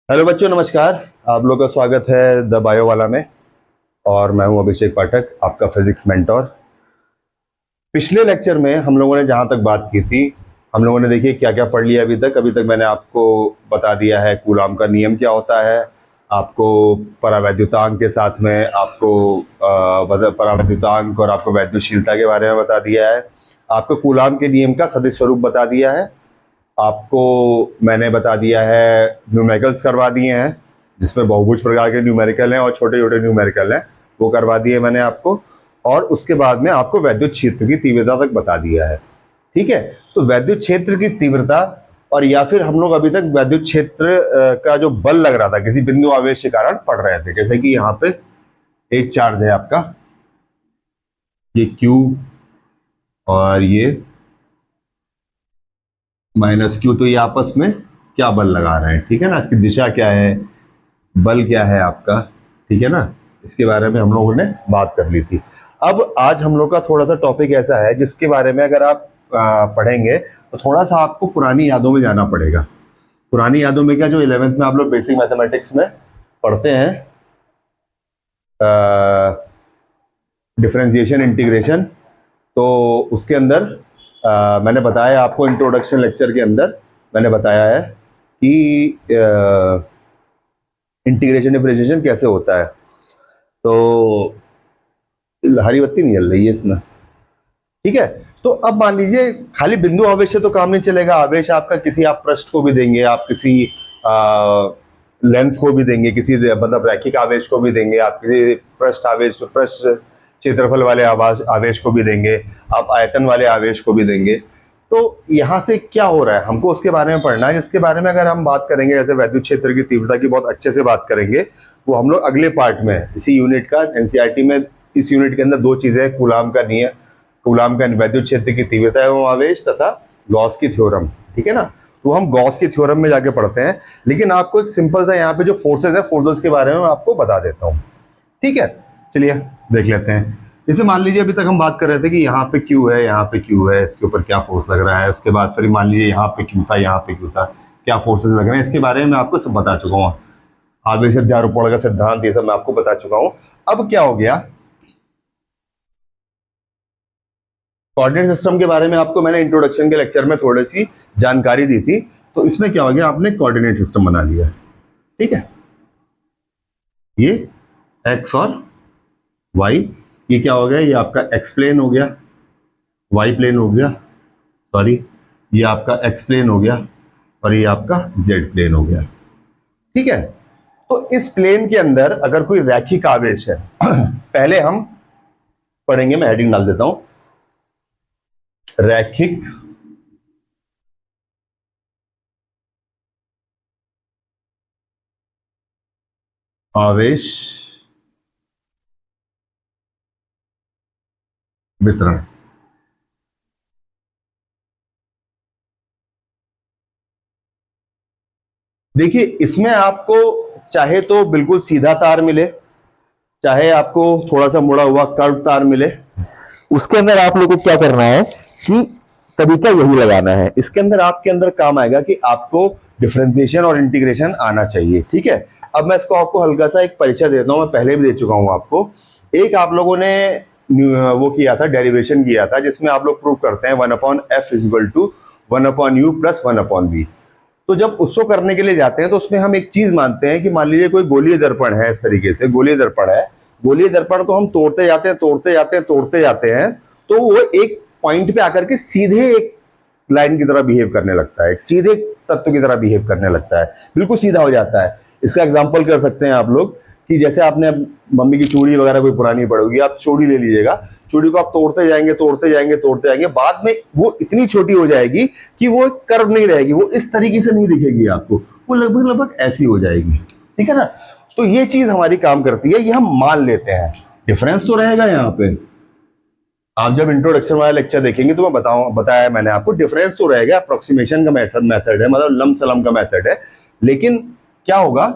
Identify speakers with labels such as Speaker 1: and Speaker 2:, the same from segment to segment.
Speaker 1: Hello बच्चों, नमस्कार। आप लोग का स्वागत है द बायो वाला में। और मैं हूं अभिषेक पाठक, आपका फिजिक्स मेंटोर। पिछले लेक्चर में हम लोगों ने जहां तक बात की थी, हम लोगों ने देखिए क्या क्या पढ़ लिया अभी तक मैंने आपको बता दिया है कूलाम का नियम क्या होता है। आपको परावैद्युतांक के साथ में आपको परावैद्युतांक और आपको वैद्युतशीलता के बारे में बता दिया है। आपको कूलाम के नियम का सदिश स्वरूप बता दिया है। आपको मैंने बता दिया है, न्यूमेरिकल्स करवा दिए हैं जिसमें बहुभुज प्रकार के न्यूमेरिकल हैं और छोटे छोटे न्यूमेरिकल हैं, वो करवा दिए मैंने आपको। और उसके बाद में आपको वैद्युत क्षेत्र की तीव्रता तक बता दिया है। ठीक है। तो वैद्युत क्षेत्र की तीव्रता, और या फिर हम लोग अभी तक वैद्युत क्षेत्र का जो बल लग रहा था किसी बिंदु आवेश के कारण पढ़ रहे थे। जैसे कि यहाँ पे एक चार्ज है आपका, ये Q और ये माइनस Q, तो ये आपस में क्या बल लगा रहे हैं, ठीक है ना। इसकी दिशा क्या है, बल क्या है आपका, ठीक है ना। इसके बारे में हम लोगों ने बात कर ली थी। अब आज हम लोग का थोड़ा सा टॉपिक ऐसा है जिसके बारे में अगर आप पढ़ेंगे तो थोड़ा सा आपको पुरानी यादों में जाना पड़ेगा। पुरानी यादों में क्या, जो 11th में आप लोग बेसिक मैथमेटिक्स में पढ़ते हैं, डिफरेंशिएशन इंटीग्रेशन, तो उसके अंदर मैंने बताया आपको, इंट्रोडक्शन लेक्चर के अंदर मैंने बताया है कि इंटीग्रेशन डिफरेंशिएशन कैसे होता है। तो हरी बत्ती नहीं जल रही है इसमें, ठीक है। तो अब मान लीजिए खाली बिंदु आवेश से तो काम नहीं चलेगा। आवेश आपका किसी, आप पृष्ठ को भी देंगे, आप किसी लेंथ को भी देंगे, किसी मतलब रैखिक आवेश को भी देंगे, आप किसी पृष्ठ आवेश, पृष्ठ क्षेत्रफल वाले आवेश को भी देंगे, आप आयतन वाले आवेश को भी देंगे। तो यहाँ से क्या हो रहा है हमको उसके बारे में पढ़ना है, जिसके बारे में अगर हम बात करेंगे, जैसे वैद्युत क्षेत्र की तीव्रता की बहुत अच्छे से बात करेंगे, वो हम लोग अगले पार्ट में, इसी यूनिट का एनसीईआरटी में, इस यूनिट के अंदर दो चीजें हैं, कूलाम का नियम, कूलाम का वैद्युत क्षेत्र की तीव्रता एवं आवेश, तथा गॉस की थ्योरम, ठीक है ना। तो हम गॉस की थ्योरम में जाके पढ़ते हैं। लेकिन आपको एक सिंपल सा यहाँ पे जो फोर्सेज है, फोर्सेज के बारे में मैं आपको बता देता हूँ, ठीक है। चलिए देख लेते हैं। जैसे मान लीजिए अभी तक हम बात कर रहे थे कि यहाँ पे Q है, यहाँ पे Q है, इसके ऊपर क्या फोर्स लग रहा है। उसके बाद फिर मान लीजिए यहाँ पे Q था, यहाँ पे Q था, क्या फोर्सेज लग रहे हैं, इसके बारे में आपको सब बता चुका हूँ। आवेश अध्यारोपण का सिद्धांत, ये सब मैं आपको बता चुका हूँ। अब क्या हो गया, कोऑर्डिनेट सिस्टम के बारे में आपको मैंने इंट्रोडक्शन के लेक्चर में थोड़ी सी जानकारी दी थी। तो इसमें क्या हो गया, आपने कोऑर्डिनेट सिस्टम बना लिया, ठीक है। ये एक्स और वाई, ये क्या हो गया, ये आपका एक्स प्लेन हो गया, वाई प्लेन हो गया, सॉरी, ये आपका एक्स प्लेन हो गया, और ये आपका जेड प्लेन हो गया, ठीक है। तो इस प्लेन के अंदर अगर कोई रैखिक आवेश है पहले हम पढ़ेंगे, मैं हेडिंग डाल देता हूं, रैखिक आवेश वितरण। देखिए इसमें आपको चाहे तो बिल्कुल सीधा तार मिले, चाहे आपको थोड़ा सा मुड़ा हुआ कर्व तार मिले, उसके अंदर आप लोगों को क्या करना है कि तरीका यही लगाना है। इसके अंदर आपके अंदर काम आएगा कि आपको डिफरेंशिएशन और इंटीग्रेशन आना चाहिए, ठीक है। अब मैं इसको आपको हल्का सा एक परिचय देता हूं, मैं पहले भी दे चुका हूं आपको। एक आप लोगों ने वो किया था, डेरिवेशन किया था, जिसमें आप लोग प्रूव करते हैं 1/f equal to 1/u plus 1/v। तो जब उसको करने के लिए जाते हैं तो उसमें हम एक चीज मानते हैं कि मान लीजिए कोई गोलीय दर्पण है, इस तरीके से गोलीय दर्पण है। गोलीय दर्पण को हम तोड़ते जाते हैं, तोड़ते जाते हैं, तोड़ते जाते हैं, तो वो एक पॉइंट पे आकर के सीधे एक लाइन की तरह बिहेव करने लगता है, एक सीधे तत्व की तरह बिहेव करने लगता है, बिल्कुल सीधा हो जाता है। इसका एग्जाम्पल कर सकते हैं आप लोग कि जैसे आपने मम्मी की चूड़ी वगैरह कोई पुरानी पड़ी होगी, आप चूड़ी ले लीजिएगा, चूड़ी को आप तोड़ते जाएंगे, तोड़ते जाएंगे, तोड़ते जाएंगे, बाद में वो इतनी छोटी हो जाएगी कि वो कर्व नहीं रहेगी, वो इस तरीके से नहीं दिखेगी आपको, वो लगभग लगभग ऐसी हो जाएगी, ठीक है ना। तो ये चीज हमारी काम करती है, ये हम मान लेते हैं। डिफरेंस तो रहेगा यहाँ पे, आप जब इंट्रोडक्शन वाला लेक्चर देखेंगे तो मैं बताया मैंने आपको, डिफरेंस तो रहेगा, अप्रोक्सीमेशन का मेथड है, मतलब लम सलम का मेथड है। लेकिन क्या होगा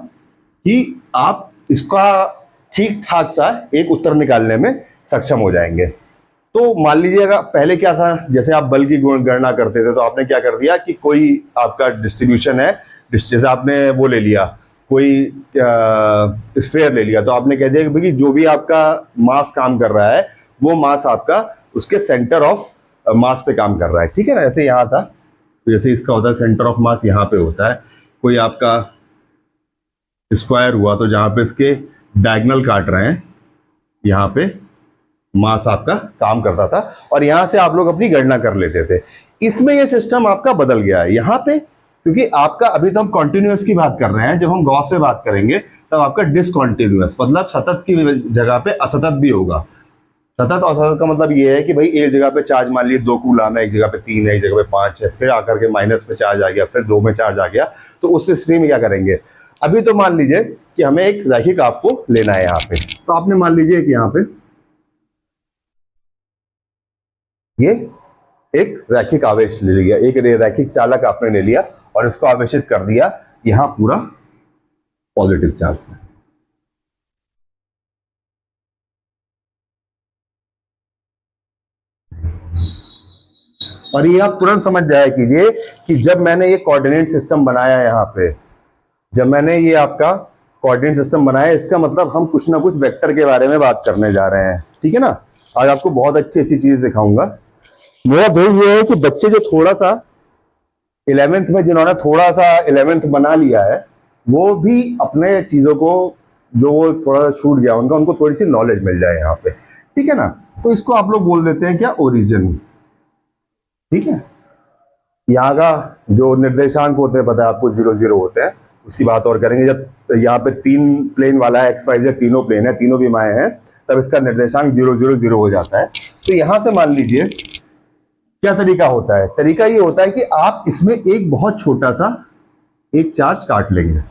Speaker 1: कि आप इसका ठीक ठाक सा एक उत्तर निकालने में सक्षम हो जाएंगे। तो मान लीजिएगा पहले क्या था, जैसे आप बल की गणना करते थे तो आपने क्या कर दिया कि कोई आपका डिस्ट्रीब्यूशन है, जैसे आपने वो ले लिया, कोई स्फेयर ले लिया, तो आपने कह दिया कि भाई जो भी आपका मास काम कर रहा है वो मास आपका उसके सेंटर ऑफ मास पे काम कर रहा है, ठीक है ना। जैसे यहाँ था, तो जैसे इसका होता है सेंटर ऑफ मास यहाँ पे होता है, कोई आपका स्क्वायर हुआ तो जहां पे इसके डायगोनल काट रहे हैं यहाँ पे मास आपका काम करता था, और यहां से आप लोग अपनी गणना कर लेते थे। इसमें ये सिस्टम आपका बदल गया है यहाँ पे, क्योंकि आपका अभी तो हम कॉन्टिन्यूअस की बात कर रहे हैं, जब हम गॉस से बात करेंगे तब आपका डिसकॉन्टिन्यूअस, मतलब सतत की जगह पे असतत भी होगा। सतत और असतत का मतलब ये है कि भाई एक जगह पे चार्ज मान लीजिए 2 कूलम है, एक जगह पे 3 है, एक जगह पे 5 है, फिर आकर के माइनस में चार्ज आ गया, फिर 2 में चार्ज आ गया, तो उस स्थिति में क्या करेंगे। अभी तो मान लीजिए कि हमें एक रैखिक आपको लेना है यहाँ पे, तो आपने मान लीजिए कि यहाँ पे ये एक रैखिक आवेश ले लिया, एक रैखिक चालक आपने ले लिया और इसको आवेशित कर दिया यहां पूरा पॉजिटिव चार्ज से। और ये आप तुरंत समझ जाया कीजिए कि जब मैंने ये कोऑर्डिनेट सिस्टम बनाया यहाँ पे, जब मैंने ये आपका कोऑर्डिनेट सिस्टम बनाया, इसका मतलब हम कुछ ना कुछ वेक्टर के बारे में बात करने जा रहे हैं, ठीक है ना। आज आपको बहुत अच्छी अच्छी चीज दिखाऊंगा। मेरा ध्येय ये है कि बच्चे जो थोड़ा सा 11th में, जिन्होंने थोड़ा सा 11th बना लिया है, वो भी अपने चीजों को जो वो थोड़ा सा छूट गया उनका, उनको थोड़ी सी नॉलेज मिल जाए यहाँ पे, ठीक है ना। तो इसको आप लोग बोल देते हैं क्या, ओरिजिन, ठीक है। यहाँ का जो निर्देशांक होते हैं पता है आपको, 0 0 होते हैं, उसकी बात और करेंगे। जब यहाँ पे 3 प्लेन वाला है, एक्स वाई जेड तीनों प्लेन है, तीनों विमाएं हैं, तब इसका निर्देशांक 0 0 0 हो जाता है। तो यहां से मान लीजिए क्या तरीका होता है, तरीका ये होता है कि आप इसमें एक बहुत छोटा सा एक चार्ज काट लेंगे,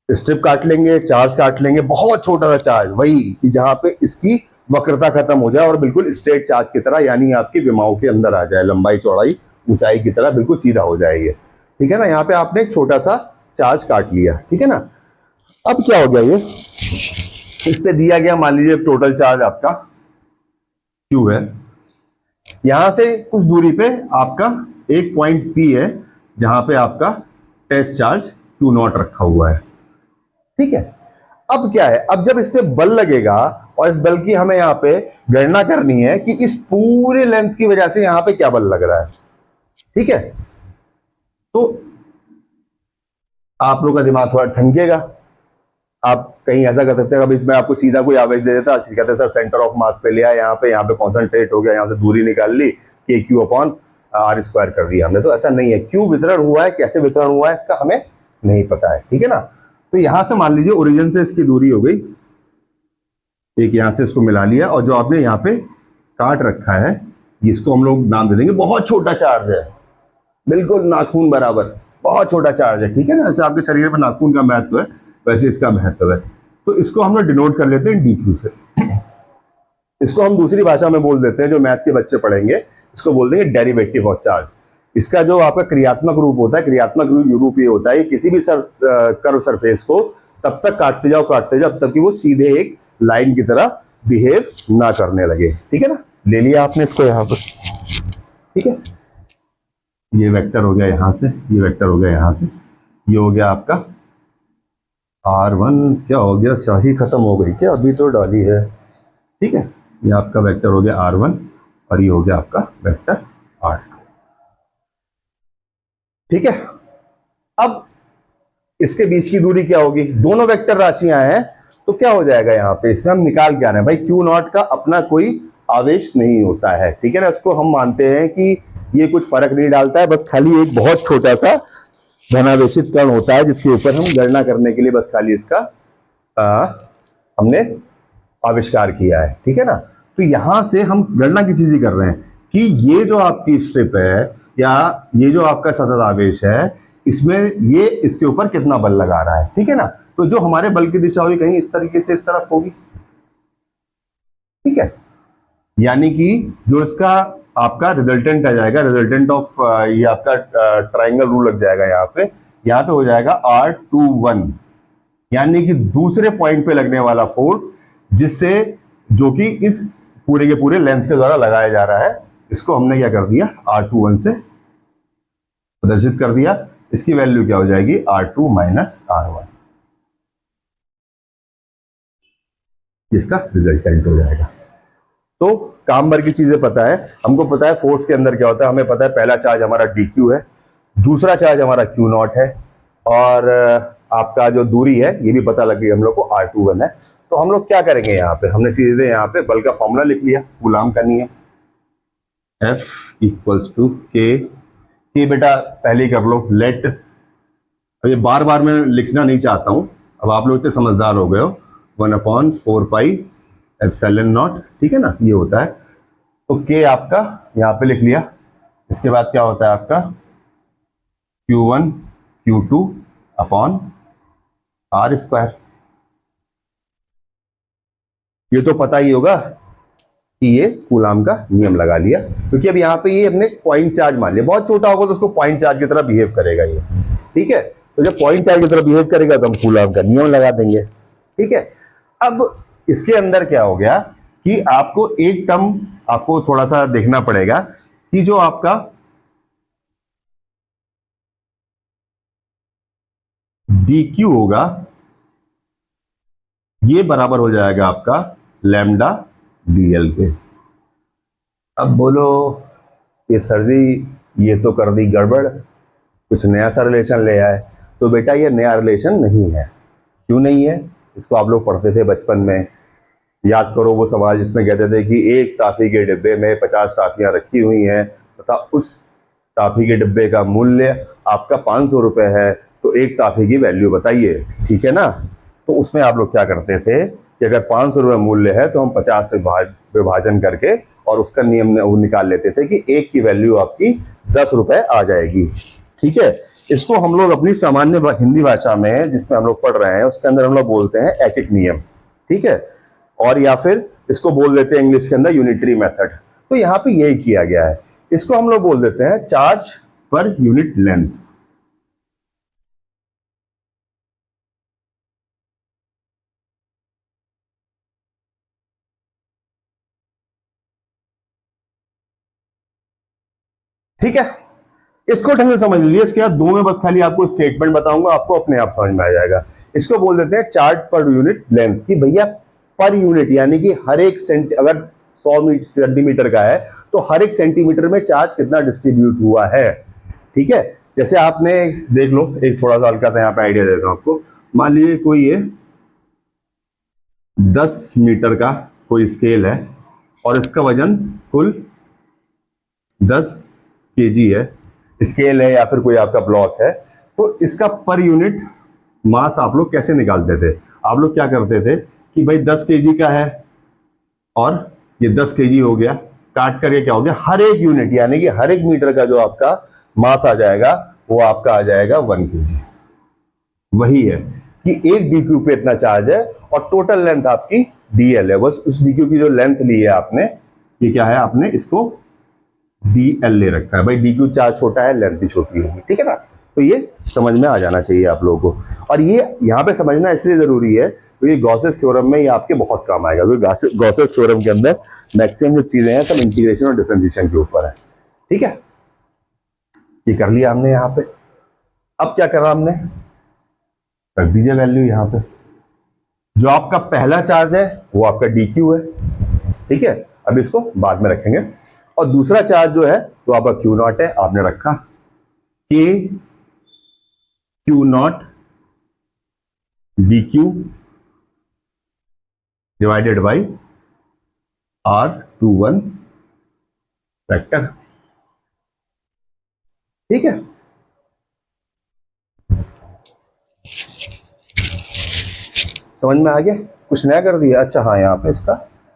Speaker 1: स्ट्रिप काट लेंगे, चार्ज काट लेंगे, बहुत छोटा सा चार्ज, वही कि जहां पे इसकी वक्रता खत्म हो जाए और बिल्कुल स्ट्रेट चार्ज की तरह, यानी आपकी विमाओं के अंदर आ जाए, लंबाई चौड़ाई ऊंचाई की तरह बिल्कुल सीधा हो जाए ये, ठीक है ना। यहाँ पे आपने एक छोटा सा चार्ज काट लिया, ठीक है ना। अब क्या हो गया, ये इस पे दिया गया मान लीजिए टोटल चार्ज आपका Q है, यहां से कुछ दूरी पे आपका एक पॉइंट P है जहां पे आपका टेस्ट चार्ज Q0 रखा हुआ है, ठीक है। अब क्या है, अब जब इस पे बल लगेगा और इस बल की हमें यहां पे गणना करनी है कि इस पूरे लेंथ की वजह से यहां पे क्या बल लग रहा है, ठीक है। तो आप लोग का दिमाग थोड़ा ठनकेगा, आप कहीं ऐसा कर सकते हैं, अभी मैं आपको सीधा कोई आवेश दे देता, कहते हैं सर सेंटर ऑफ मास पे लिया, यहाँ पे कॉन्सेंट्रेट हो गया, यहाँ से दूरी निकाल ली, कि Q अपॉन R स्क्वायर कर दिया हमने, तो ऐसा नहीं है। क्यों वितरण हुआ है, कैसे वितरण हुआ है, इसका हमें नहीं पता है, ठीक है ना। तो यहां से मान लीजिए ओरिजिन से इसकी दूरी हो गई, एक यहां से इसको मिला लिया, और जो आपने यहाँ पे काट रखा है इसको हम लोग नाम दे देंगे, बहुत छोटा चार्ज है, बिल्कुल नाखून बराबर, बहुत छोटा चार्ज है, ठीक है ना। ऐसे आपके शरीर में नाखून का महत्व है, वैसे इसका महत्व है। तो इसको हम लोग डिनोट कर लेते हैं DQ से। इसको हम दूसरी भाषा में बोल देते हैं, जो मैथ के बच्चे पढ़ेंगे इसको बोल देंगे डेरिवेटिव ऑफ चार्ज। इसका जो आपका क्रियात्मक रूप होता है, क्रियात्मक रूप ये होता है किसी भी कर्व सरफेस को तब तक काटते जाओ जब तक कि वो सीधे एक लाइन की तरह बिहेव ना करने लगे, ठीक है ना। ले लिया आपने इसको यहाँ पर, ठीक है। ये वेक्टर हो गया यहां से, ये वेक्टर हो गया यहां से, ये हो गया आपका R1, क्या हो गया, शाही खत्म हो गई क्या, अभी तो डाली है, ठीक है। ये आपका वेक्टर हो गया R1 और ये हो गया आपका वेक्टर R2, ठीक है। अब इसके बीच की दूरी क्या होगी, दोनों वेक्टर राशियां हैं, तो क्या हो जाएगा यहाँ पे, इसमें हम निकाल के आ रहे हैं भाई Q0 का अपना कोई आवेश नहीं होता है, ठीक है ना। इसको हम मानते हैं कि ये कुछ फर्क नहीं डालता है, बस खाली एक बहुत छोटा सा धनावेशित कण होता है जिसके ऊपर हम गणना करने के लिए बस खाली इसका हमने आविष्कार किया है, ठीक है ना। तो यहां से हम गणना की चीज ही कर रहे हैं कि ये जो आपकी स्ट्रिप है या ये जो आपका सतत आवेश है, इसमें ये इसके ऊपर कितना बल लगा रहा है, ठीक है ना। तो जो हमारे बल की दिशा होगी कहीं इस तरीके से इस तरफ होगी, ठीक है। यानी कि जो इसका आपका रिजल्टेंट आ जाएगा, रिजल्टेंट ऑफ ये आपका ट्राइंगल रूल लग जाएगा यहाँ पे हो जाएगा R21, यानी कि दूसरे पॉइंट पे लगने वाला फोर्स, जिससे जो कि इस पूरे के पूरे लेंथ के द्वारा लगाया जा रहा है, इसको हमने क्या कर दिया R21 से प्रदर्शित कर दिया। इसकी वैल्यू क्या हो जाएगी, R2 माइनस R1, इसका रिजल्टेंट हो जाएगा। तो काम भर की चीजें पता है हमको, पता है फोर्स के अंदर क्या होता है, हमें पता है पहला चार्ज हमारा dq है, दूसरा चार्ज हमारा q नॉट है, और आपका जो दूरी है ये भी पता लग गई हम लोग को, R21 है। तो हम लोग क्या करेंगे, यहाँ पे हमने सीधे यहाँ पे बल का फॉर्मूला लिख लिया, कूलाम का नियम, F इक्वल्स टू के बेटा पहले ही कर लो, लेट, अब ये बार बार मैं लिखना नहीं चाहता हूं, अब आप लोग इतने समझदार हो गए हो, 1/4 पाई एप्सिलॉन नॉट, ठीक है ना, ये होता है। तो के आपका यहाँ पे लिख लिया, इसके बाद क्या होता है आपका Q1 Q2 upon R square. ये तो पता ही होगा कि ये कूलाम का नियम लगा लिया, क्योंकि अब यहाँ पे ये अपने पॉइंट चार्ज मान लिया, बहुत छोटा होगा तो उसको पॉइंट चार्ज की तरह बिहेव करेगा ये, ठीक है। तो जब पॉइंट चार्ज की तरह बिहेव करेगा तो हम कूलाम का नियम लगा देंगे, ठीक है। अब इसके अंदर क्या हो गया कि आपको एक टर्म आपको थोड़ा सा देखना पड़ेगा कि जो आपका dq होगा ये बराबर हो जाएगा आपका लैम्डा dl के। अब बोलो ये सर जी ये तो कर दी गड़बड़, कुछ नया सा रिलेशन ले आए। तो बेटा ये नया रिलेशन नहीं है। क्यों नहीं है, इसको आप लोग पढ़ते थे बचपन में, याद करो वो सवाल जिसमें कहते थे कि एक टॉफी के डिब्बे में 50 टॉफियां रखी हुई हैं तथा उस टॉफी के डिब्बे का मूल्य आपका 500 रुपए है, तो एक टॉफी की वैल्यू बताइए, ठीक है ना। तो उसमें आप लोग क्या करते थे कि अगर 500 रुपये मूल्य है तो हम 50 से विभाजन करके और उसका नियम वो निकाल लेते थे कि एक की वैल्यू आपकी 10 रुपए आ जाएगी, ठीक है। इसको हम लोग अपनी सामान्य हिंदी भाषा में जिसमें हम लोग पढ़ रहे हैं उसके अंदर हम लोग बोलते हैं एकिक नियम, ठीक है, और या फिर इसको बोल देते हैं इंग्लिश के अंदर यूनिटरी मेथड। तो यहाँ पे यही किया गया है, इसको हम लोग बोल देते हैं चार्ज पर यूनिट लेंथ। ठीक है, इसको ढंग से समझ लीजिए, इसके बाद दो में बस खाली आपको स्टेटमेंट बताऊंगा, आपको अपने आप समझ में आ जाएगा। इसको बोल देते हैं चार्ज पर यूनिट लेंथ, कि भैया पर यूनिट यानी कि हर एक अगर 100 सेंटीमीटर का है तो हर एक सेंटीमीटर में चार्ज कितना डिस्ट्रीब्यूट हुआ है, ठीक है। जैसे आपने देख लो, एक थोड़ा सा हल्का सा यहाँ पे आइडिया देता हूं आपको। मान लीजिए कोई ये 10 मीटर का कोई स्केल है और इसका वजन कुल 10 केजी है, स्केल है या फिर कोई आपका ब्लॉक है, तो इसका पर यूनिट मास आप लोग कैसे निकालते थे, आप लोग क्या करते थे कि भाई 10 केजी का है और ये 10 केजी हो गया, काट करके क्या हो गया, हर एक यूनिट यानी कि हर एक मीटर का जो आपका मास आ जाएगा वो आपका आ जाएगा 1 केजी। वही है कि एक डीक्यू पे इतना चार्ज है और टोटल लेंथ आपकी डीएल है, बस उस डीक्यू की जो लेंथ ली है आपने, ये क्या है, आपने इसको डीएल ले रखा है। भाई डीक्यू चार्ज छोटा है, लेंथ भी छोटी होगी, ठीक है ना। तो ये समझ में आ जाना चाहिए आप लोगों को, और ये यहाँ पे समझना इसलिए जरूरी है क्योंकि गॉसेस थ्योरम में ये आपके बहुत काम आएगा, क्योंकि गॉसेस थ्योरम के अंदर मैक्सिमम जो चीजें हैं सब इंटीग्रेशन और डिफरेंशिएशन के ऊपर है, ठीक है। ये कर लिया हमने यहाँ पे। अब क्या करा हमने, रख दीजिए वैल्यू यहाँ पे। जो आपका पहला चार्ज है वो आपका डीक्यू है, ठीक है, अब इसको बाद में रखेंगे। और दूसरा चार्ज जो है वो आपका क्यू नॉट है, आपने रखा के q naught dq divided by R21 vector, ठीक है। समझ में आ गया, कुछ नया कर दिया। अच्छा हाँ, यहाँ पे इसका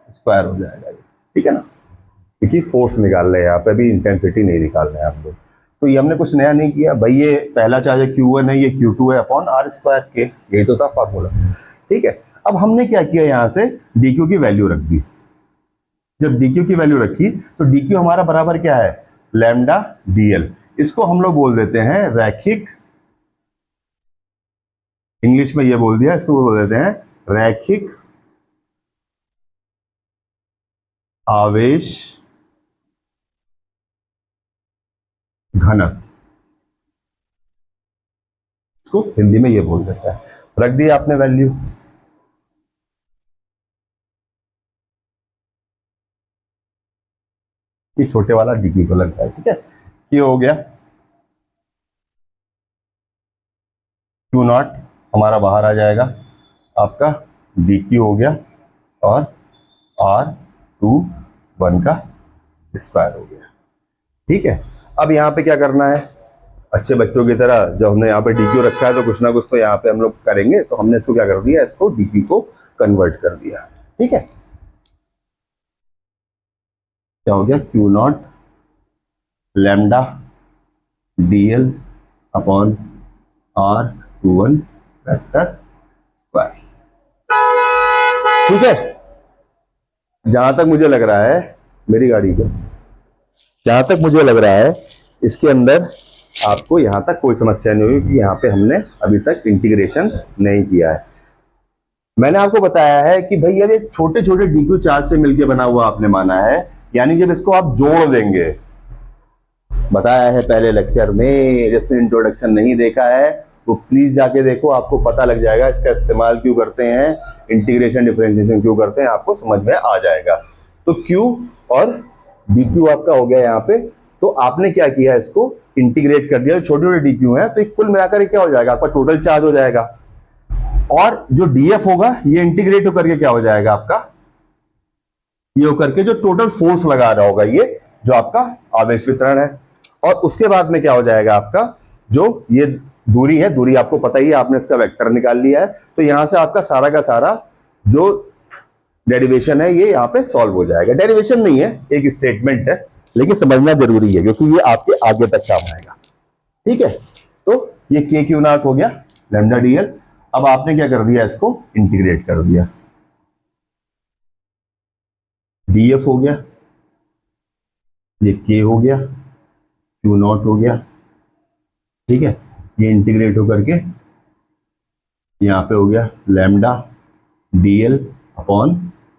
Speaker 1: स्क्वायर हो जाएगा, ठीक है ना, क्योंकि फोर्स निकाल रहे हैं यहाँ पे, अभी इंटेंसिटी नहीं निकाल रहे हैं आप लोग। तो ये हमने कुछ नया नहीं किया भाई, ये पहला चार्ज है Q1 है, ये Q2 है अपॉन R स्क्वायर के, यही तो था फॉर्मूला, ठीक है। अब हमने क्या किया, यहाँ से dq की वैल्यू रख दी। जब dq की वैल्यू रखी तो dq हमारा बराबर क्या है, लैम्डा dl। इसको हम लोग बोल देते हैं रैखिक, इंग्लिश में ये बोल दिया, इसको बोल देते हैं रैखिक आवेश घनत्व। इसको हिंदी में ये बोल देता है। रख दिया आपने वैल्यू, ये छोटे वाला डीक्यू को लग रहा है, ठीक है। ये हो गया क्यू नॉट हमारा बाहर आ जाएगा, आपका डी क्यू हो गया और आर टू वन का स्क्वायर हो गया, ठीक है। अब यहाँ पे क्या करना है, अच्छे बच्चों की तरह जब हमने यहाँ पे डी क्यू रखा है तो कुछ ना कुछ तो यहाँ पे हम लोग करेंगे, तो हमने इसको क्या कर दिया, इसको डी क्यू को कन्वर्ट कर दिया, ठीक है। क्या हो गया, q naught lambda d l upon r two one vector square, ठीक है। जहां तक मुझे लग रहा है मेरी गाड़ी को, जहां तक मुझे लग रहा है इसके अंदर आपको यहां तक कोई समस्या नहीं हुई कि यहाँ पे हमने अभी तक इंटीग्रेशन नहीं किया है। मैंने आपको बताया है कि भाई ये छोटे छोटे डीक्यू चार्ज से मिलकर बना हुआ आपने माना है, यानी जब इसको आप जोड़ देंगे, बताया है पहले लेक्चर में, जैसे इंट्रोडक्शन नहीं देखा है वो प्लीज जाके देखो, आपको पता लग जाएगा इसका इस्तेमाल क्यों करते हैं, इंटीग्रेशन डिफरेंशिएशन क्यों करते हैं, आपको समझ में आ जाएगा। तो Q और dQ आपका हो गया यहाँ पे, तो आपने क्या किया, इसको इंटीग्रेट कर दिया, छोटे छोटे DQ हैं, तो कुल मिलाकर क्या हो जाएगा, आपका टोटल चार्ज हो जाएगा। और जो DF होगा ये इंटीग्रेट होकर के क्या हो जाएगा आपका, ये होकर के जो टोटल फोर्स लगा रहा होगा, ये जो आपका आवेश वितरण है। और उसके बाद में क्या हो जाएगा आपका, जो ये दूरी है, दूरी आपको पता ही है, आपने इसका वेक्टर निकाल लिया है, तो यहां से आपका सारा का सारा जो डेरिवेशन है ये यहाँ पे सॉल्व हो जाएगा। डेरिवेशन नहीं है, एक स्टेटमेंट है, लेकिन समझना जरूरी है क्योंकि ये आपके आगे तक काम आएगा, ठीक है। तो ये के क्यू नॉट हो गया लैम्डा डीएल। अब आपने क्या कर दिया, इसको इंटीग्रेट कर दिया, डीएफ हो गया, ये के हो गया, क्यू नॉट हो गया, ठीक है। ये इंटीग्रेट होकर के यहां पे हो गया lambda dl upon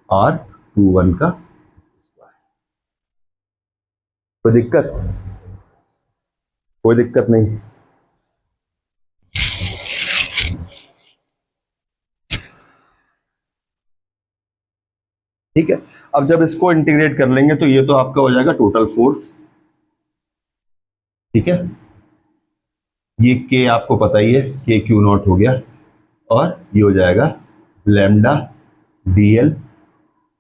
Speaker 1: r two one का स्क्वायर। कोई दिक्कत, कोई दिक्कत नहीं। ठीक है, अब जब इसको इंटीग्रेट कर लेंगे तो ये तो आपका हो जाएगा टोटल फोर्स, ठीक है। ये के आपको पता ही है, के क्यू नॉट हो गया, और ये हो जाएगा lambda dl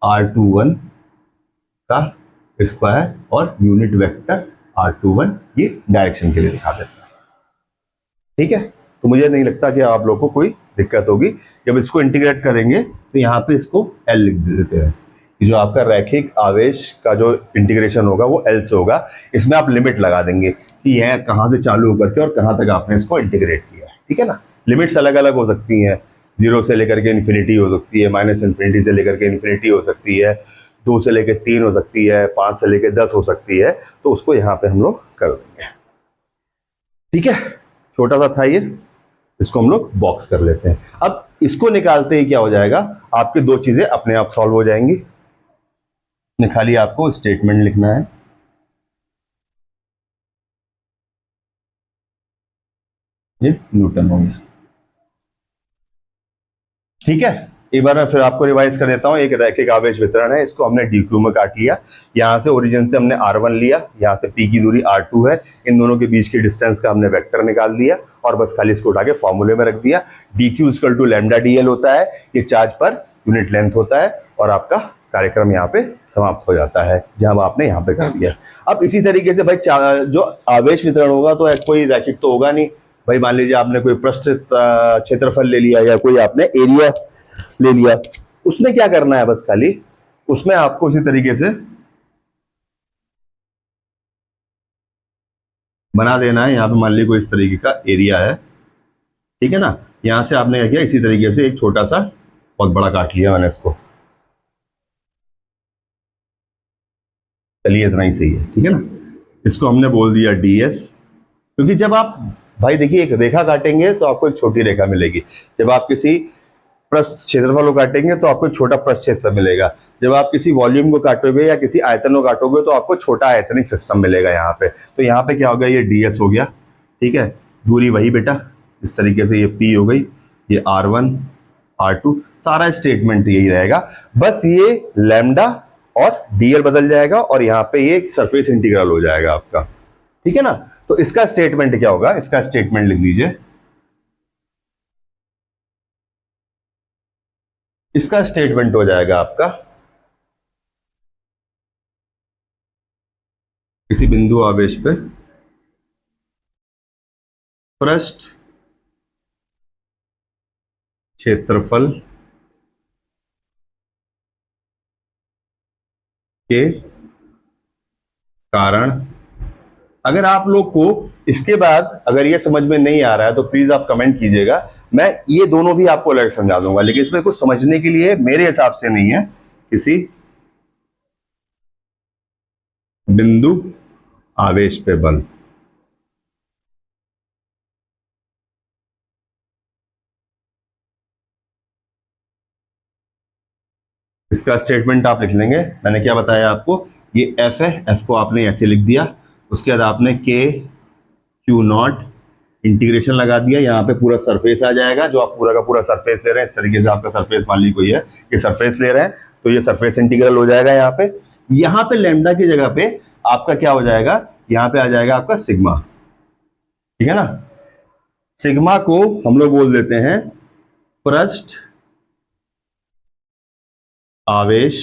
Speaker 1: r two one का स्क्वायर और unit vector r two one, ये डायरेक्शन के लिए दिखा देता है, ठीक है। तो मुझे नहीं लगता कि आप लोगों को कोई दिक्कत होगी। जब इसको इंटीग्रेट करेंगे तो यहाँ पे इसको एल लिख देते हैं, जो आपका रैखिक आवेश का जो इंटीग्रेशन होगा वो एल से होगा। इसमें आप लिमिट लगा देंगे कि यह कहाँ से चालू होकर के और कहाँ तक आपने इसको इंटीग्रेट किया है, ठीक है ना। लिमिट्स अलग अलग हो सकती हैं, 0 से लेकर के इन्फिनिटी हो सकती है, माइनस इन्फिनिटी से लेकर के इन्फिनिटी हो सकती है, 2 से लेकर 3 हो सकती है, 5 से लेकर 10 हो सकती है। तो उसको यहाँ पे हम लोग कर देंगे, ठीक है। छोटा सा था ये, इसको हम लोग बॉक्स कर लेते हैं। अब इसको निकालते ही क्या हो जाएगा, आपकी दो चीजें अपने आप सॉल्व हो जाएंगी। खाली आपको स्टेटमेंट लिखना है, ये न्यूटन हो गया, ठीक है। एक बार मैं फिर आपको रिवाइज कर देता हूं। एक रैखिक आवेश वितरण है, इसको हमने dq में काट लिया, यहां से ओरिजिन से हमने r1 लिया, यहां से p की दूरी r2 है, इन दोनों के बीच की डिस्टेंस का हमने वेक्टर निकाल दिया और बस खाली इसको उठा के फॉर्मूले में रख दिया। dq equal to lambda dl होता है, ये चार्ज पर यूनिट लेंथ होता है, और आपका कार्यक्रम यहाँ पे समाप्त हो जाता है जहां आपने यहाँ पे कर दिया। अब इसी तरीके से भाई जो आवेश वितरण होगा तो कोई रैखिक तो होगा नहीं भाई। मान लीजिए आपने कोई पृष्ठ क्षेत्रफल ले लिया या कोई आपने एरिया ले लिया, उसमें क्या करना है, बस खाली उसमें आपको इसी तरीके से बना देना है। यहां पे मान लीजिए कोई इस तरीके का एरिया है, ठीक है ना। यहां से आपने क्या किया, इसी तरीके से एक छोटा सा बहुत बड़ा काट लिया मैंने इसको, चलिए इतना ही सही है, ठीक है ना। इसको हमने बोल दिया ds, क्योंकि जब आप भाई देखिए एक रेखा काटेंगे तो आपको एक छोटी रेखा मिलेगी, जब आप किसी पृष्ठ क्षेत्रफल को काटेंगे तो आपको छोटा पृष्ठ क्षेत्र मिलेगा, जब आप किसी वॉल्यूम को काटोगे या किसी आयतन को काटोगे तो आपको छोटा आयतनिक सिस्टम मिलेगा यहाँ पे। तो यहाँ पे क्या हो गया, ये ds हो गया, ठीक है। दूरी वही बेटा इस तरीके से ये P हो गई, ये R1 R2, सारा स्टेटमेंट यही रहेगा, बस ये लैम्डा और dl बदल जाएगा और यहाँ पे ये सरफेस इंटीग्रल हो जाएगा आपका, ठीक है ना। तो इसका स्टेटमेंट क्या होगा, इसका स्टेटमेंट लिख लीजिए, इसका स्टेटमेंट हो जाएगा आपका किसी बिंदु आवेश पे पृष्ठ क्षेत्रफल के कारण, अगर आप लोग को इसके बाद अगर ये समझ में नहीं आ रहा है तो प्लीज आप कमेंट कीजिएगा, मैं ये दोनों भी आपको अलग समझा दूंगा, लेकिन इसमें कुछ समझने के लिए मेरे हिसाब से नहीं है, किसी बिंदु आवेश पे बल, इसका स्टेटमेंट आप लिख लेंगे। मैंने क्या बताया आपको, ये एफ है, एफ को आपने ऐसे लिख दिया, उसके बाद आपने के क्यू नॉट इंटीग्रेशन लगा दिया, यहाँ पे पूरा सरफेस आ जाएगा, जो आप पूरा का पूरा सरफेस ले रहे हैं, इस तरीके से आपका सरफेस मान ली कोई है, ये सरफेस ले रहे हैं तो ये सरफेस इंटीग्रल हो जाएगा यहाँ पे। यहाँ पे लैम्डा की जगह पे आपका क्या हो जाएगा, यहाँ पे आ जाएगा आपका सिग्मा, ठीक है ना। सिग्मा को हम लोग बोल देते हैं पृष्ठ आवेश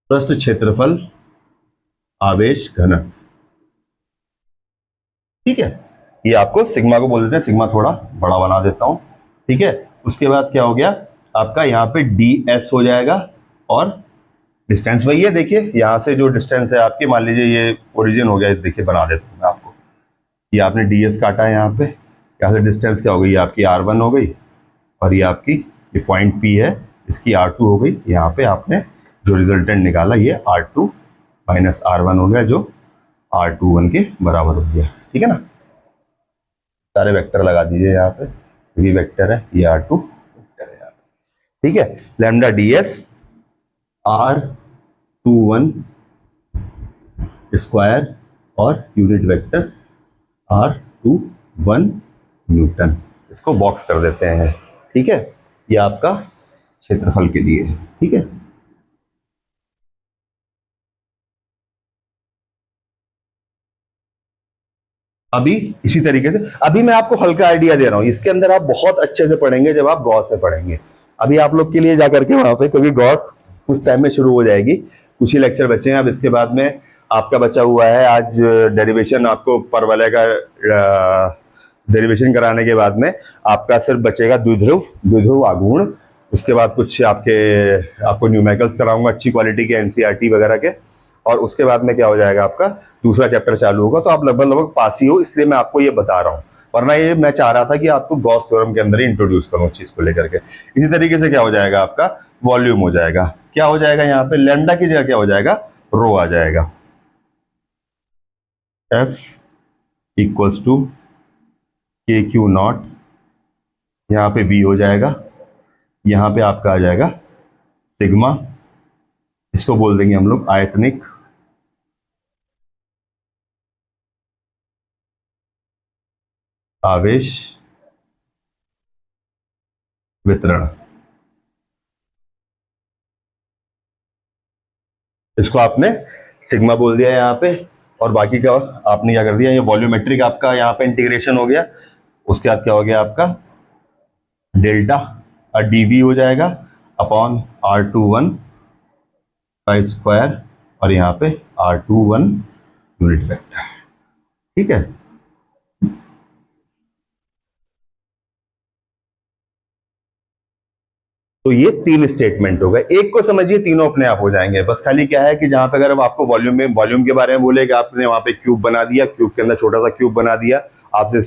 Speaker 1: पृष्ठ क्षेत्रफल आवेश घनत्व, ठीक है। ये आपको सिग्मा को बोल देते हैं, सिग्मा थोड़ा बड़ा बना देता हूं, ठीक है। उसके बाद क्या हो गया आपका, यहाँ पे ds हो जाएगा और डिस्टेंस वही है, देखिए यहां से जो डिस्टेंस है आपकी, मान लीजिए ये ओरिजिन हो गया, देखिए बना देता हूं मैं आपको, ये आपने ds काटा है, यहाँ पे यहाँ से डिस्टेंस क्या हो गई, आपकी r1 हो गई, और ये आपकी ये पॉइंट P है, इसकी R2 हो गई, यहाँ पे आपने जो रिजल्टेंट निकाला ये R2 माइनस R1 हो गया, जो R21 के बराबर हो गया, ठीक है ना। सारे वेक्टर लगा दीजिए यहाँ पे, ये वेक्टर है, ये R2 वेक्टर है यहाँ पे, ठीक है। लैम्डा ds R21 स्क्वायर और यूनिट वेक्टर R21 न्यूटन, इसको बॉक्स कर देते हैं, ठीक है। ये आपका क्षेत्रफल के लिए है, ठीक है। अभी इसी तरीके से, अभी मैं आपको हल्का आइडिया दे रहा हूं, इसके अंदर आप बहुत अच्छे से पढ़ेंगे जब आप गॉस से पढ़ेंगे। अभी आप लोग के लिए जाकर के वहां पे, क्योंकि गॉस कुछ टाइम में शुरू हो जाएगी, कुछ ही लेक्चर बचे हैं अब, इसके बाद में आपका बचा हुआ है आज डेरिवेशन, आपको परवलय का डेरिवेशन कराने के बाद में आपका सिर्फ बचेगा द्विध्रुव, द्विध्रुव आघूर्ण, उसके बाद कुछ आपको न्यूमेरिकल्स कराऊंगा अच्छी क्वालिटी के, एनसीईआरटी वगैरह के, और उसके बाद में क्या हो जाएगा आपका दूसरा चैप्टर चालू होगा, तो आप लगभग लगभग पास ही हो, इसलिए मैं आपको ये बता रहा हूँ, वरना ये मैं चाह रहा था कि आपको गॉस थ्योरम के अंदर ही इंट्रोड्यूस करूँ चीज को लेकर के। इसी तरीके से क्या हो जाएगा आपका वॉल्यूम हो जाएगा, क्या हो जाएगा यहाँ पे लैम्डा की जगह क्या हो जाएगा, रो आ जाएगा, एफ इक्वल्स टू के क्यू नॉट, यहाँ पे बी हो जाएगा, यहाँ पे आपका आ जाएगा सिग्मा, इसको बोल देंगे हम लोग आयतनिक आवेश वितरण, इसको आपने सिग्मा बोल दिया यहाँ पे, और बाकी का आपने क्या कर दिया, ये वॉल्यूमेट्रिक आपका यहाँ पे इंटीग्रेशन हो गया, उसके बाद क्या हो गया आपका डेल्टा डीवी हो जाएगा अपॉन R21 का स्क्वायर, और यहाँ पे R21 यूनिट वेक्टर, ठीक है। तो ये तीन स्टेटमेंट हो गए, एक को समझिए तीनों अपने आप हो जाएंगे, बस खाली क्या है कि जहां पे अगर आपको वॉल्यूम में वॉल्यूम के बारे में बोलेगा, आपने वहां पे क्यूब बना दिया, क्यूब के अंदर छोटा सा क्यूब बना दिया, आपसे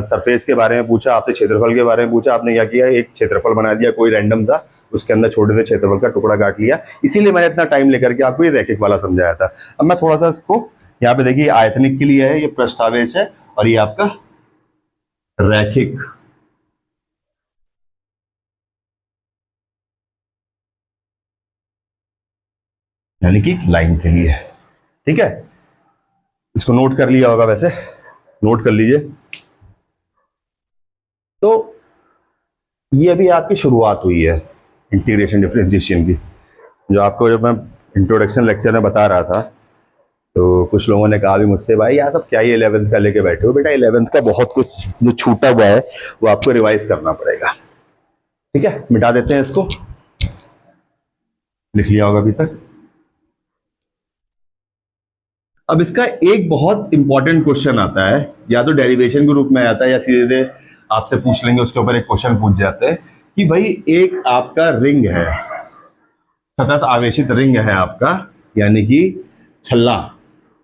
Speaker 1: सरफेस के बारे में पूछा, आपसे क्षेत्रफल के बारे में पूछा, आपने क्या किया, एक क्षेत्रफल बना दिया कोई रैंडम सा, उसके अंदर छोटे से क्षेत्रफल का टुकड़ा काट लिया, इसीलिए मैंने इतना टाइम लेकर के आपको ये रैखिक वाला समझाया था। अब मैं थोड़ा सा इसको यहाँ पे देखिए, आयतनिक के लिए है, ये पृष्ठावेश है, और ये आपका रैखिक यानी कि लाइन के लिए है, ठीक है। इसको नोट कर लिया होगा वैसे, नोट कर लीजिए। तो ये अभी आपकी शुरुआत हुई है इंटीग्रेशन डिफरेंशिएशन की, जो आपको जब मैं इंट्रोडक्शन लेक्चर में बता रहा था तो कुछ लोगों ने कहा भी मुझसे, भाई यार सब क्या ही 11th का लेके बैठे हो। बेटा 11th का बहुत कुछ जो छूटा हुआ है वो आपको रिवाइज करना पड़ेगा। ठीक है, मिटा देते हैं इसको, लिख लिया होगा अभी तक। अब इसका एक बहुत इंपॉर्टेंट क्वेश्चन आता है, या तो डेरिवेशन के रूप में आता है या सीधे आपसे पूछ लेंगे, उसके ऊपर एक क्वेश्चन पूछ जाते हैं कि भाई एक आपका रिंग है, सतत आवेशित रिंग है आपका, यानी कि छल्ला,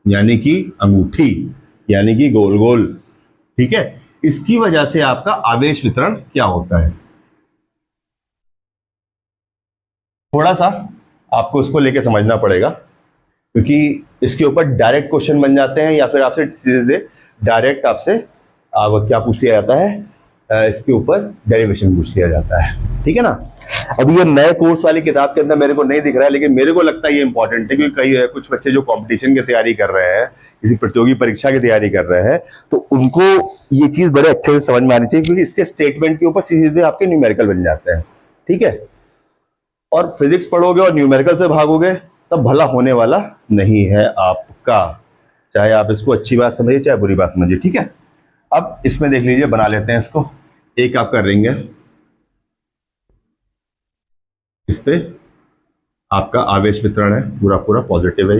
Speaker 1: यानी कि अंगूठी, यानी कि गोल गोल। ठीक है, इसकी वजह से आपका आवेश वितरण क्या होता है। थोड़ा सा आपको उसको लेके समझना पड़ेगा, क्योंकि इसके ऊपर डायरेक्ट क्वेश्चन बन जाते हैं, या फिर आपसे सीधे डायरेक्ट आपसे क्या पूछ लिया जाता है, इसके ऊपर डेरिवेशन पूछ लिया जाता है। ठीक है ना। अब ये नए कोर्स वाली किताब के अंदर मेरे को नहीं दिख रहा है, लेकिन मेरे को लगता है ये इंपॉर्टेंट है, क्योंकि कई कुछ बच्चे जो कंपटीशन की तैयारी कर रहे हैं, किसी प्रतियोगी परीक्षा की तैयारी कर रहे हैं, तो उनको ये चीज बड़े अच्छे से समझ में आनी चाहिए, क्योंकि इसके स्टेटमेंट के ऊपर सीधे आपके न्यूमेरिकल बन जाते हैं। ठीक है, और फिजिक्स पढ़ोगे और न्यूमेरिकल से भागोगे तब भला होने वाला नहीं है आपका, चाहे आप इसको अच्छी बात समझिए चाहे बुरी बात समझिए। ठीक है, अब इसमें देख लीजिए, बना लेते हैं इसको। एक आपका रिंग है, इस पे आपका आवेश वितरण है, पूरा पूरा पॉजिटिव है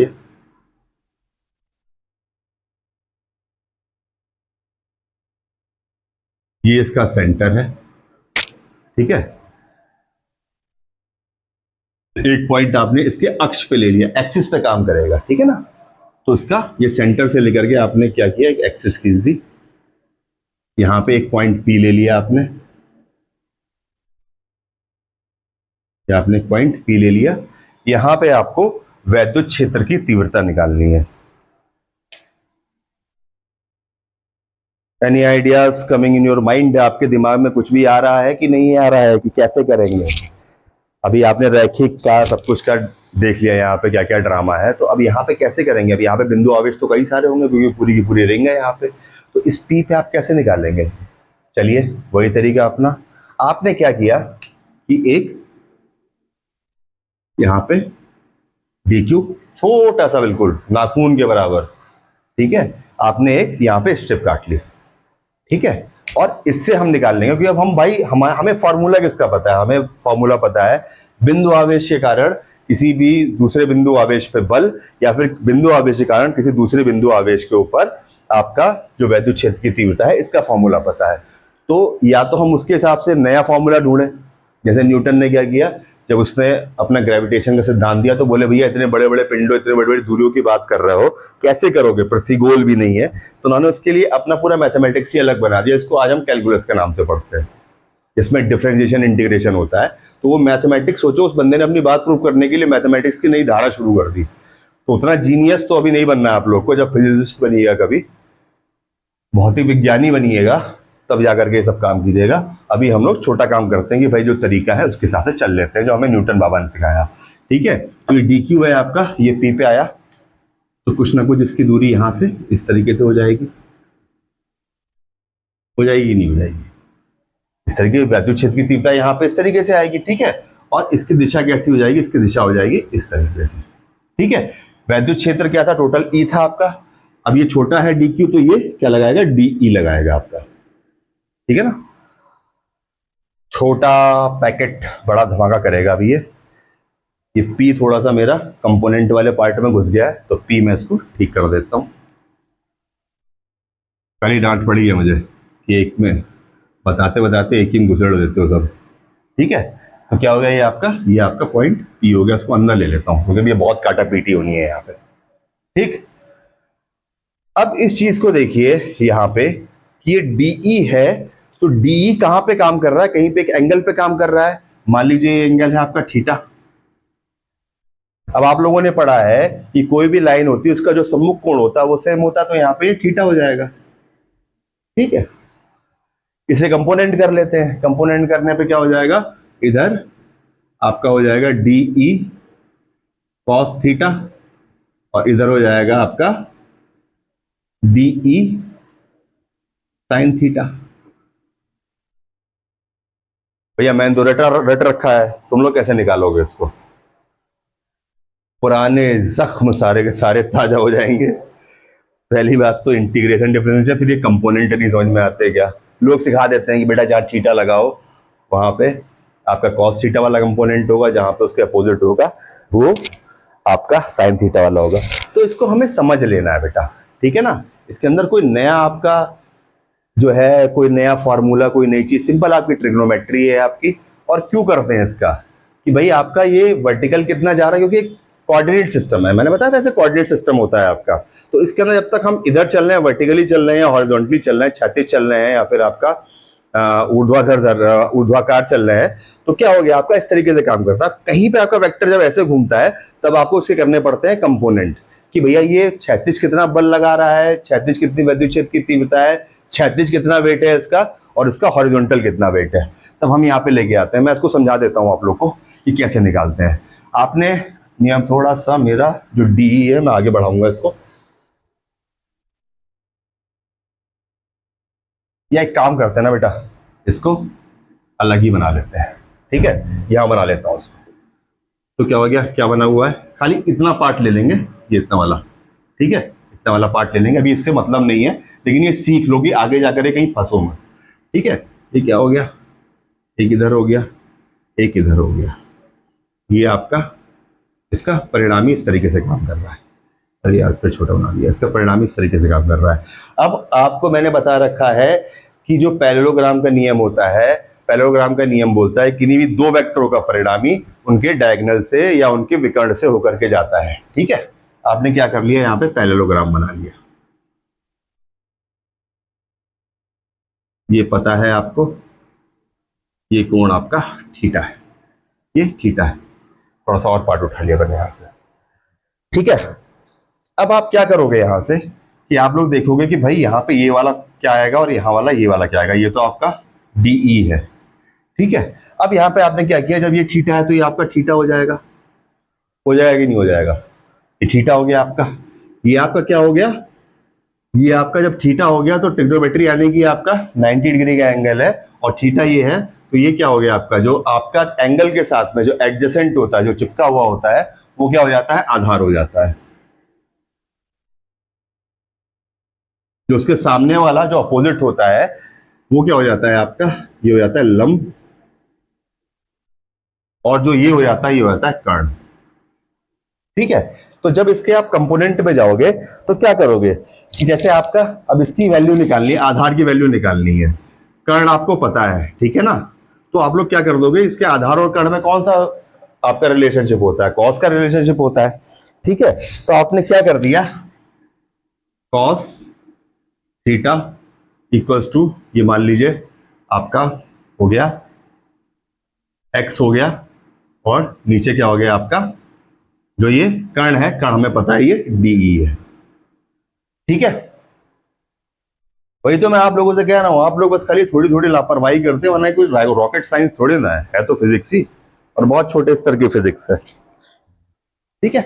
Speaker 1: ये इसका सेंटर है। ठीक है, एक पॉइंट आपने इसके अक्ष पे ले लिया, एक्सिस पे काम करेगा। ठीक है ना, तो इसका ये सेंटर से लेकर के आपने क्या किया, एक एक्सिस खींच दी, यहां पे एक पॉइंट पी ले लिया आपने, आपने एक पॉइंट पी ले लिया। यहां पे आपको वैद्युत क्षेत्र की तीव्रता निकालनी है। Any ideas coming in your mind, आपके दिमाग में कुछ भी आ रहा है कि नहीं आ रहा है, कि कैसे करेंगे। अभी आपने रैखिक का सब कुछ का देख लिया, यहाँ पे क्या क्या ड्रामा है, तो अब यहाँ पे कैसे करेंगे। अब यहाँ पे बिंदु आवेश तो कई सारे होंगे, क्योंकि पूरी की पूरी रिंग है यहाँ पे, तो इस पी पे आप कैसे निकालेंगे। चलिए वही तरीका अपना, आपने क्या किया कि एक यहाँ पे डी क्यू, छोटा सा बिल्कुल नाखून के बराबर, ठीक है, आपने एक यहाँ पे स्ट्रिप काट ली। ठीक है, और इससे हम निकाल लेंगे, क्योंकि अब हम भाई हमें फॉर्मूला किसका पता है, हमें फॉर्मूला पता है बिंदु आवेश के कारण किसी भी दूसरे बिंदु आवेश पे बल, या फिर बिंदु आवेश के कारण किसी दूसरे बिंदु आवेश के ऊपर आपका जो वैद्युत क्षेत्र की तीव्रता है, इसका फॉर्मूला पता है। तो या तो हम उसके हिसाब से नया फॉर्मूला ढूंढें, जैसे न्यूटन ने क्या किया, जब उसने अपना ग्रेविटेशन का सिद्धांत दिया तो बोले भैया इतने बड़े बड़े पिंडों, इतने बड़ी बड़ी दूरियों की बात कर रहे हो, कैसे करोगे, पृथ्वी गोल भी नहीं है। तो उन्होंने उसके लिए अपना पूरा मैथमेटिक्स ही अलग बना दिया, इसको आज हम कैलकुलस के नाम से पढ़ते हैं, जिसमें डिफरेंशिएशन इंटीग्रेशन होता है। तो वो मैथमेटिक्स, सोचो उस बंदे ने अपनी बात प्रूव करने के लिए मैथमेटिक्स की नई धारा शुरू कर दी। तो उतना जीनियस तो अभी नहीं बनना है आप लोग को, जब फिजिसिस्ट बनिएगा, कभी भौतिक विज्ञानी बनिएगा, तब जाकर के सब काम कीजिएगा। अभी हम लोग छोटा काम करते हैं कि भाई जो तरीका है उसके साथ चल लेते हैं, जो हमें न्यूटन बाबा ने सिखाया। ठीक है, तो ये डी क्यू है आपका, ये पी पे आया, तो कुछ ना कुछ इसकी दूरी यहां से इस तरीके से हो जाएगी, नहीं हो जाएगी, इस तरीके वैद्युत क्षेत्र की तीव्रता यहाँ पे इस तरीके से आएगी। ठीक है, और इसकी दिशा कैसी हो जाएगी, इसकी दिशा हो जाएगी इस तरीके से। ठीक है, वैद्युत क्षेत्र क्या था, टोटल ई था आपका, अब ये छोटा है डी क्यू, तो ये क्या लगाएगा, डी ई लगाएगा आपका। ठीक है ना, छोटा पैकेट बड़ा धमाका करेगा। अभी ये पी थोड़ा सा मेरा कंपोनेंट वाले पार्ट में घुस गया है, तो पी मैं इसको ठीक कर देता हूं। कल ही डांट पड़ी है मुझे कि एक में बताते बताते एक ही में घुसेड़ देते हो सब। ठीक है, तो क्या हो गया, ये आपका पॉइंट पी हो गया, उसको अंदर ले लेता हूं, क्योंकि ये बहुत काटा पीटी होनी है यहाँ पे। ठीक, अब इस चीज को देखिए यहाँ पे कि ये डीई है, तो डीई कहां पे काम कर रहा है, कहीं पे एक एंगल पे काम कर रहा है। मान लीजिए ये एंगल है आपका थीटा। अब आप लोगों ने पढ़ा है कि कोई भी लाइन होती है उसका जो सम्मुख कोण होता है वो सेम होता है, तो यहाँ पे ये थीटा हो जाएगा। ठीक है, इसे कंपोनेंट कर लेते हैं, कंपोनेंट करने पे क्या हो जाएगा, इधर आपका हो जाएगा डीई कॉस थीटा, और इधर हो जाएगा आपका डीई साइन थीटा। भैया मैंने तो रट रखा है, तुम लोग कैसे निकालोगे इसको? पुराने जख्म सारे के सारे ताजा हो जाएंगे। पहली बात तो इंटीग्रेशन डिफरेंशियल, फिर ये कंपोनेंट नहीं समझ में आते क्या? लोग सिखा देते हैं कि बेटा जहाँ थीटा लगाओ वहां पे आपका कॉस थीटा वाला कंपोनेंट होगा, जहां पे उसके अपोजिट होगा वो आपका साइन थीटा वाला होगा। तो इसको हमें समझ लेना है बेटा, ठीक है ना? इसके अंदर कोई नया आपका जो है कोई नया फॉर्मूला, कोई नई चीज, सिंपल आपकी ट्रिग्नोमेट्री है आपकी। और क्यों करते हैं इसका कि भाई आपका ये वर्टिकल कितना जा रहा है, क्योंकि कोऑर्डिनेट सिस्टम है, मैंने बताया था ऐसे कोऑर्डिनेट सिस्टम होता है आपका। तो इसके अंदर जब तक हम इधर चल रहे हैं, वर्टिकली चल रहे हैं, हॉरिजॉन्टली चल रहे हैं, क्षैतिज चल रहे हैं, या फिर आपका ऊर्ध्वाकार चल रहे हैं, तो क्या हो गया आपका इस तरीके से काम करता है। कहीं पे आपका वेक्टर जब ऐसे घूमता है तब आपको उसके करने पड़ते हैं कंपोनेंट, कि भैया ये क्षैतिज कितना बल लगा रहा है, क्षैतिज कितनी विद्युत क्षेत्र की तीव्रता है, क्षैतिज कितना वेट है इसका, और इसका हॉरिजॉन्टल कितना वेट है। तब हम यहाँ पे लेके आते हैं। मैं इसको समझा देता हूँ आप लोग को कि कैसे निकालते हैं। आपने नियम थोड़ा सा, मेरा जो डीई है मैं आगे बढ़ाऊंगा इसको, या एक काम करते हैं ना बेटा, इसको अलग ही बना लेते हैं, ठीक है? यहां बना लेता हूं इसको। तो क्या हो गया, क्या बना हुआ है, खाली इतना पार्ट ले लेंगे, ये इतना वाला, ठीक है? इतना वाला पार्ट ले लेंगे, अभी इससे मतलब नहीं है, लेकिन ये सीख लो कि आगे जाकर ये कहीं फंसो मत, ठीक है? ये क्या हो गया, एक इधर हो गया, एक इधर हो गया, ये आपका इसका परिणामी इस तरीके से काम कर रहा है। अरे यार फिर छोटा बना दिया, इसका परिणामी इस तरीके से काम कर रहा है। अब आपको मैंने बता रखा है कि जो पैरेललोग्राम का नियम होता है, पैरेललोग्राम का नियम बोलता है किन्हीं भी दो वेक्टरों का परिणामी उनके डायगोनल से या उनके विकर्ण से होकर के जाता है, ठीक है? आपने क्या कर लिया, यहाँ पे पैरेललोग्राम बना लिया। ये पता है आपको, ये कोण आपका थीटा है, ये थीटा है। थोड़ा सा और पार्ट उठा लिया मैंने यहां से, ठीक है? अब आप क्या करोगे यहां से कि आप लोग देखोगे कि भाई यहाँ पे ये वाला क्या आएगा और यहाँ वाला ये वाला क्या आएगा। ये तो आपका डीई है, ठीक है? अब यहाँ पे आपने क्या किया, जब ये थीटा है तो ये आपका थीटा हो जाएगा कि नहीं हो जाएगा? ये थीटा हो गया आपका, ये आपका क्या हो गया, ये आपका जब थीटा हो गया तो ट्रिग्नोमेट्री यानी कि आपका 90 डिग्री का एंगल है, और थीटा ये है, तो ये क्या हो गया आपका, जो आपका एंगल के साथ में जो एडजेसेंट होता है, जो चिपका हुआ होता है, वो क्या हो जाता है, आधार हो जाता है। जो उसके सामने वाला जो अपोजिट होता है वो क्या हो जाता है आपका, ये हो जाता है लंब, और जो ये हो जाता है ये हो जाता है कर्ण, ठीक है? तो जब इसके आप कंपोनेंट में जाओगे तो क्या करोगे कि जैसे आपका अब इसकी वैल्यू निकालनी है, आधार की वैल्यू निकालनी है, कर्ण आपको पता है, ठीक है ना? तो आप लोग क्या कर दोगे, इसके आधार और कर्ण में कौन सा आपका रिलेशनशिप होता है, कॉस का रिलेशनशिप होता है, ठीक है? तो आपने क्या कर दिया, कॉस थीटा इक्वल्स टू, ये मान लीजिए आपका हो गया एक्स हो गया, और नीचे क्या हो गया आपका, जो ये कर्ण है, कर्ण हमें पता है ये डीई है, ठीक है? वही तो मैं आप लोगों से कह रहा हूं, आप लोग बस खाली थोड़ी थोड़ी लापरवाही करते हैं, वरना कोई रॉकेट साइंस थोड़ी ना है तो फिजिक्स ही, और बहुत छोटे स्तर की फिजिक्स है, ठीक है?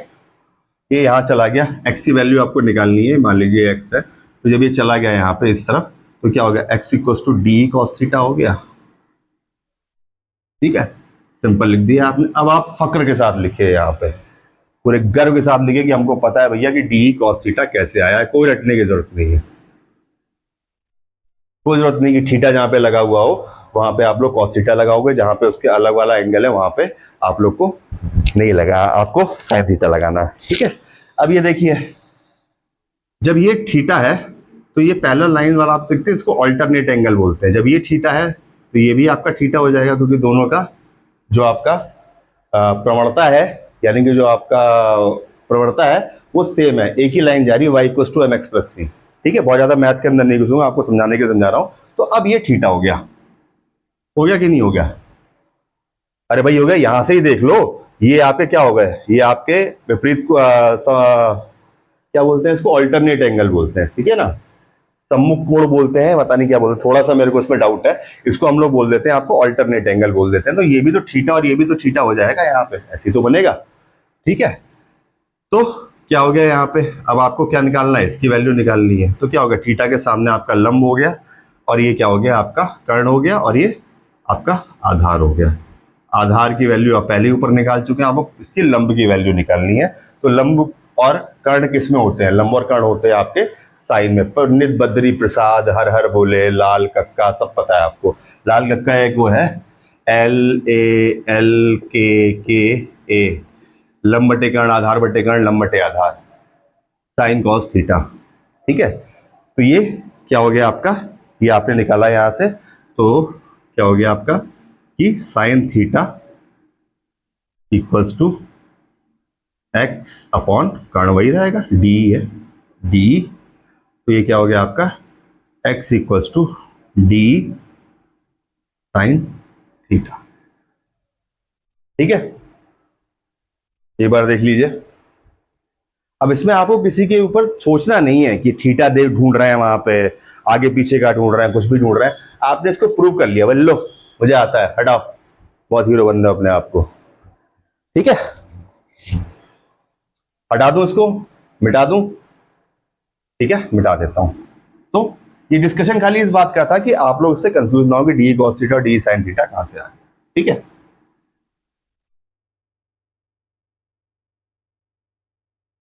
Speaker 1: ये यहां चला गया, एक्स की वैल्यू आपको निकालनी है, मान लीजिए एक्स है, तो जब ये चला गया यहाँ पे इस तरफ, तो क्या हो गया, x equal to d cos theta हो गया, ठीक है? सिंपल लिख दिया आपने। अब आप फक्र के साथ लिखे यहाँ पे, पूरे गर्व के साथ लिखे कि हमको पता है भैया कि डी कॉस थीटा कैसे आया है, कोई रटने की जरूरत नहीं है, कोई जरूरत नहीं कि थीटा जहां पे लगा हुआ हो वहां पे आप लोग कॉस थीटा लगाओगे, जहां पे उसके अलग वाला एंगल है वहां पे आप लोग को नहीं लगा, आपको साइन थीटा लगाना है, ठीक है? अब ये देखिए, जब ये थीटा है तो ये पैरेलल लाइन वाला आप सीखते हैं, इसको अल्टरनेट एंगल बोलते हैं। जब ये थीटा है तो ये भी आपका थीटा हो जाएगा, क्योंकि दोनों का जो आपका प्रवणता है, यानी कि जो आपका प्रवणता है वो सेम है, एक ही लाइन जा रही है, y equal to mx plus C, ठीक है? बहुत ज्यादा मैथ के अंदर नहीं घुसूंगा, आपको समझाने के लिए समझा रहा हूं। तो अब ये थीटा हो गया कि नहीं हो गया? अरे भाई हो गया, यहां से ही देख लो, ये आपके क्या हो गए, ये आपके विपरीत क्या बोलते हैं इसको, अल्टरनेट एंगल बोलते हैं, ठीक है ना? सम्मुख कोण बोलते हैं, पता नहीं क्या बोलते हैं, थोड़ा सा मेरे को इसमें डाउट है, इसको हम लोग बोल देते हैं, आपको अल्टरनेट एंगल बोल देते हैं। तो ये भी तो थीटा और ये भी तो थीटा हो जाएगा यहाँ पे, ऐसे तो बनेगा, ठीक है? तो क्या हो गया यहाँ पे, अब आपको क्या निकालना है, इसकी वैल्यू निकालनी है, तो क्या हो गया, थीटा के सामने आपका लंब हो गया, और ये क्या हो गया आपका कर्ण हो गया, और ये आपका आधार हो गया। आधार की वैल्यू आप पहले ऊपर निकाल चुके हैं, आपको इसकी लंब की वैल्यू निकालनी है। तो लंब और कर्ण किस में होते हैं? लंब और कर्ण होते हैं आपके साइन में। पंडित बद्री प्रसाद, हर हर बोले, लाल कक्का, सब पता है आपको। लाल कक्का एक वो है LALKKA, लंब बटे कर्ण, आधार बटे कर्ण, लंब बटे आधार, साइन कॉस थीटा। ठीक है, तो ये क्या हो गया आपका, ये आपने निकाला यहां से, तो क्या हो गया आपका कि sine theta equals to x upon कर्ण वही रहेगा, डी है डी, तो ये क्या हो गया आपका x equals to d sine theta. ठीक है, एक बार देख लीजिए। अब इसमें आपको किसी के ऊपर सोचना नहीं है कि थीटा दे ढूंढ रहे हैं वहां पे, आगे पीछे का ढूंढ रहे हैं, कुछ भी ढूंढ रहे हैं। आपने इसको प्रूव कर लिया, बोल लो मुझे आता है, हटाओ, बहुत हीरो बन रहे हो अपने आप को। ठीक है, हटा दूं इसको, मिटा दूं? ठीक है, मिटा देता हूं। तो ये डिस्कशन खाली इस बात का था कि आप लोग इससे कंफ्यूज ना हो कि डी कॉस थीटा और डी साइन थीटा कहां से आए। ठीक है,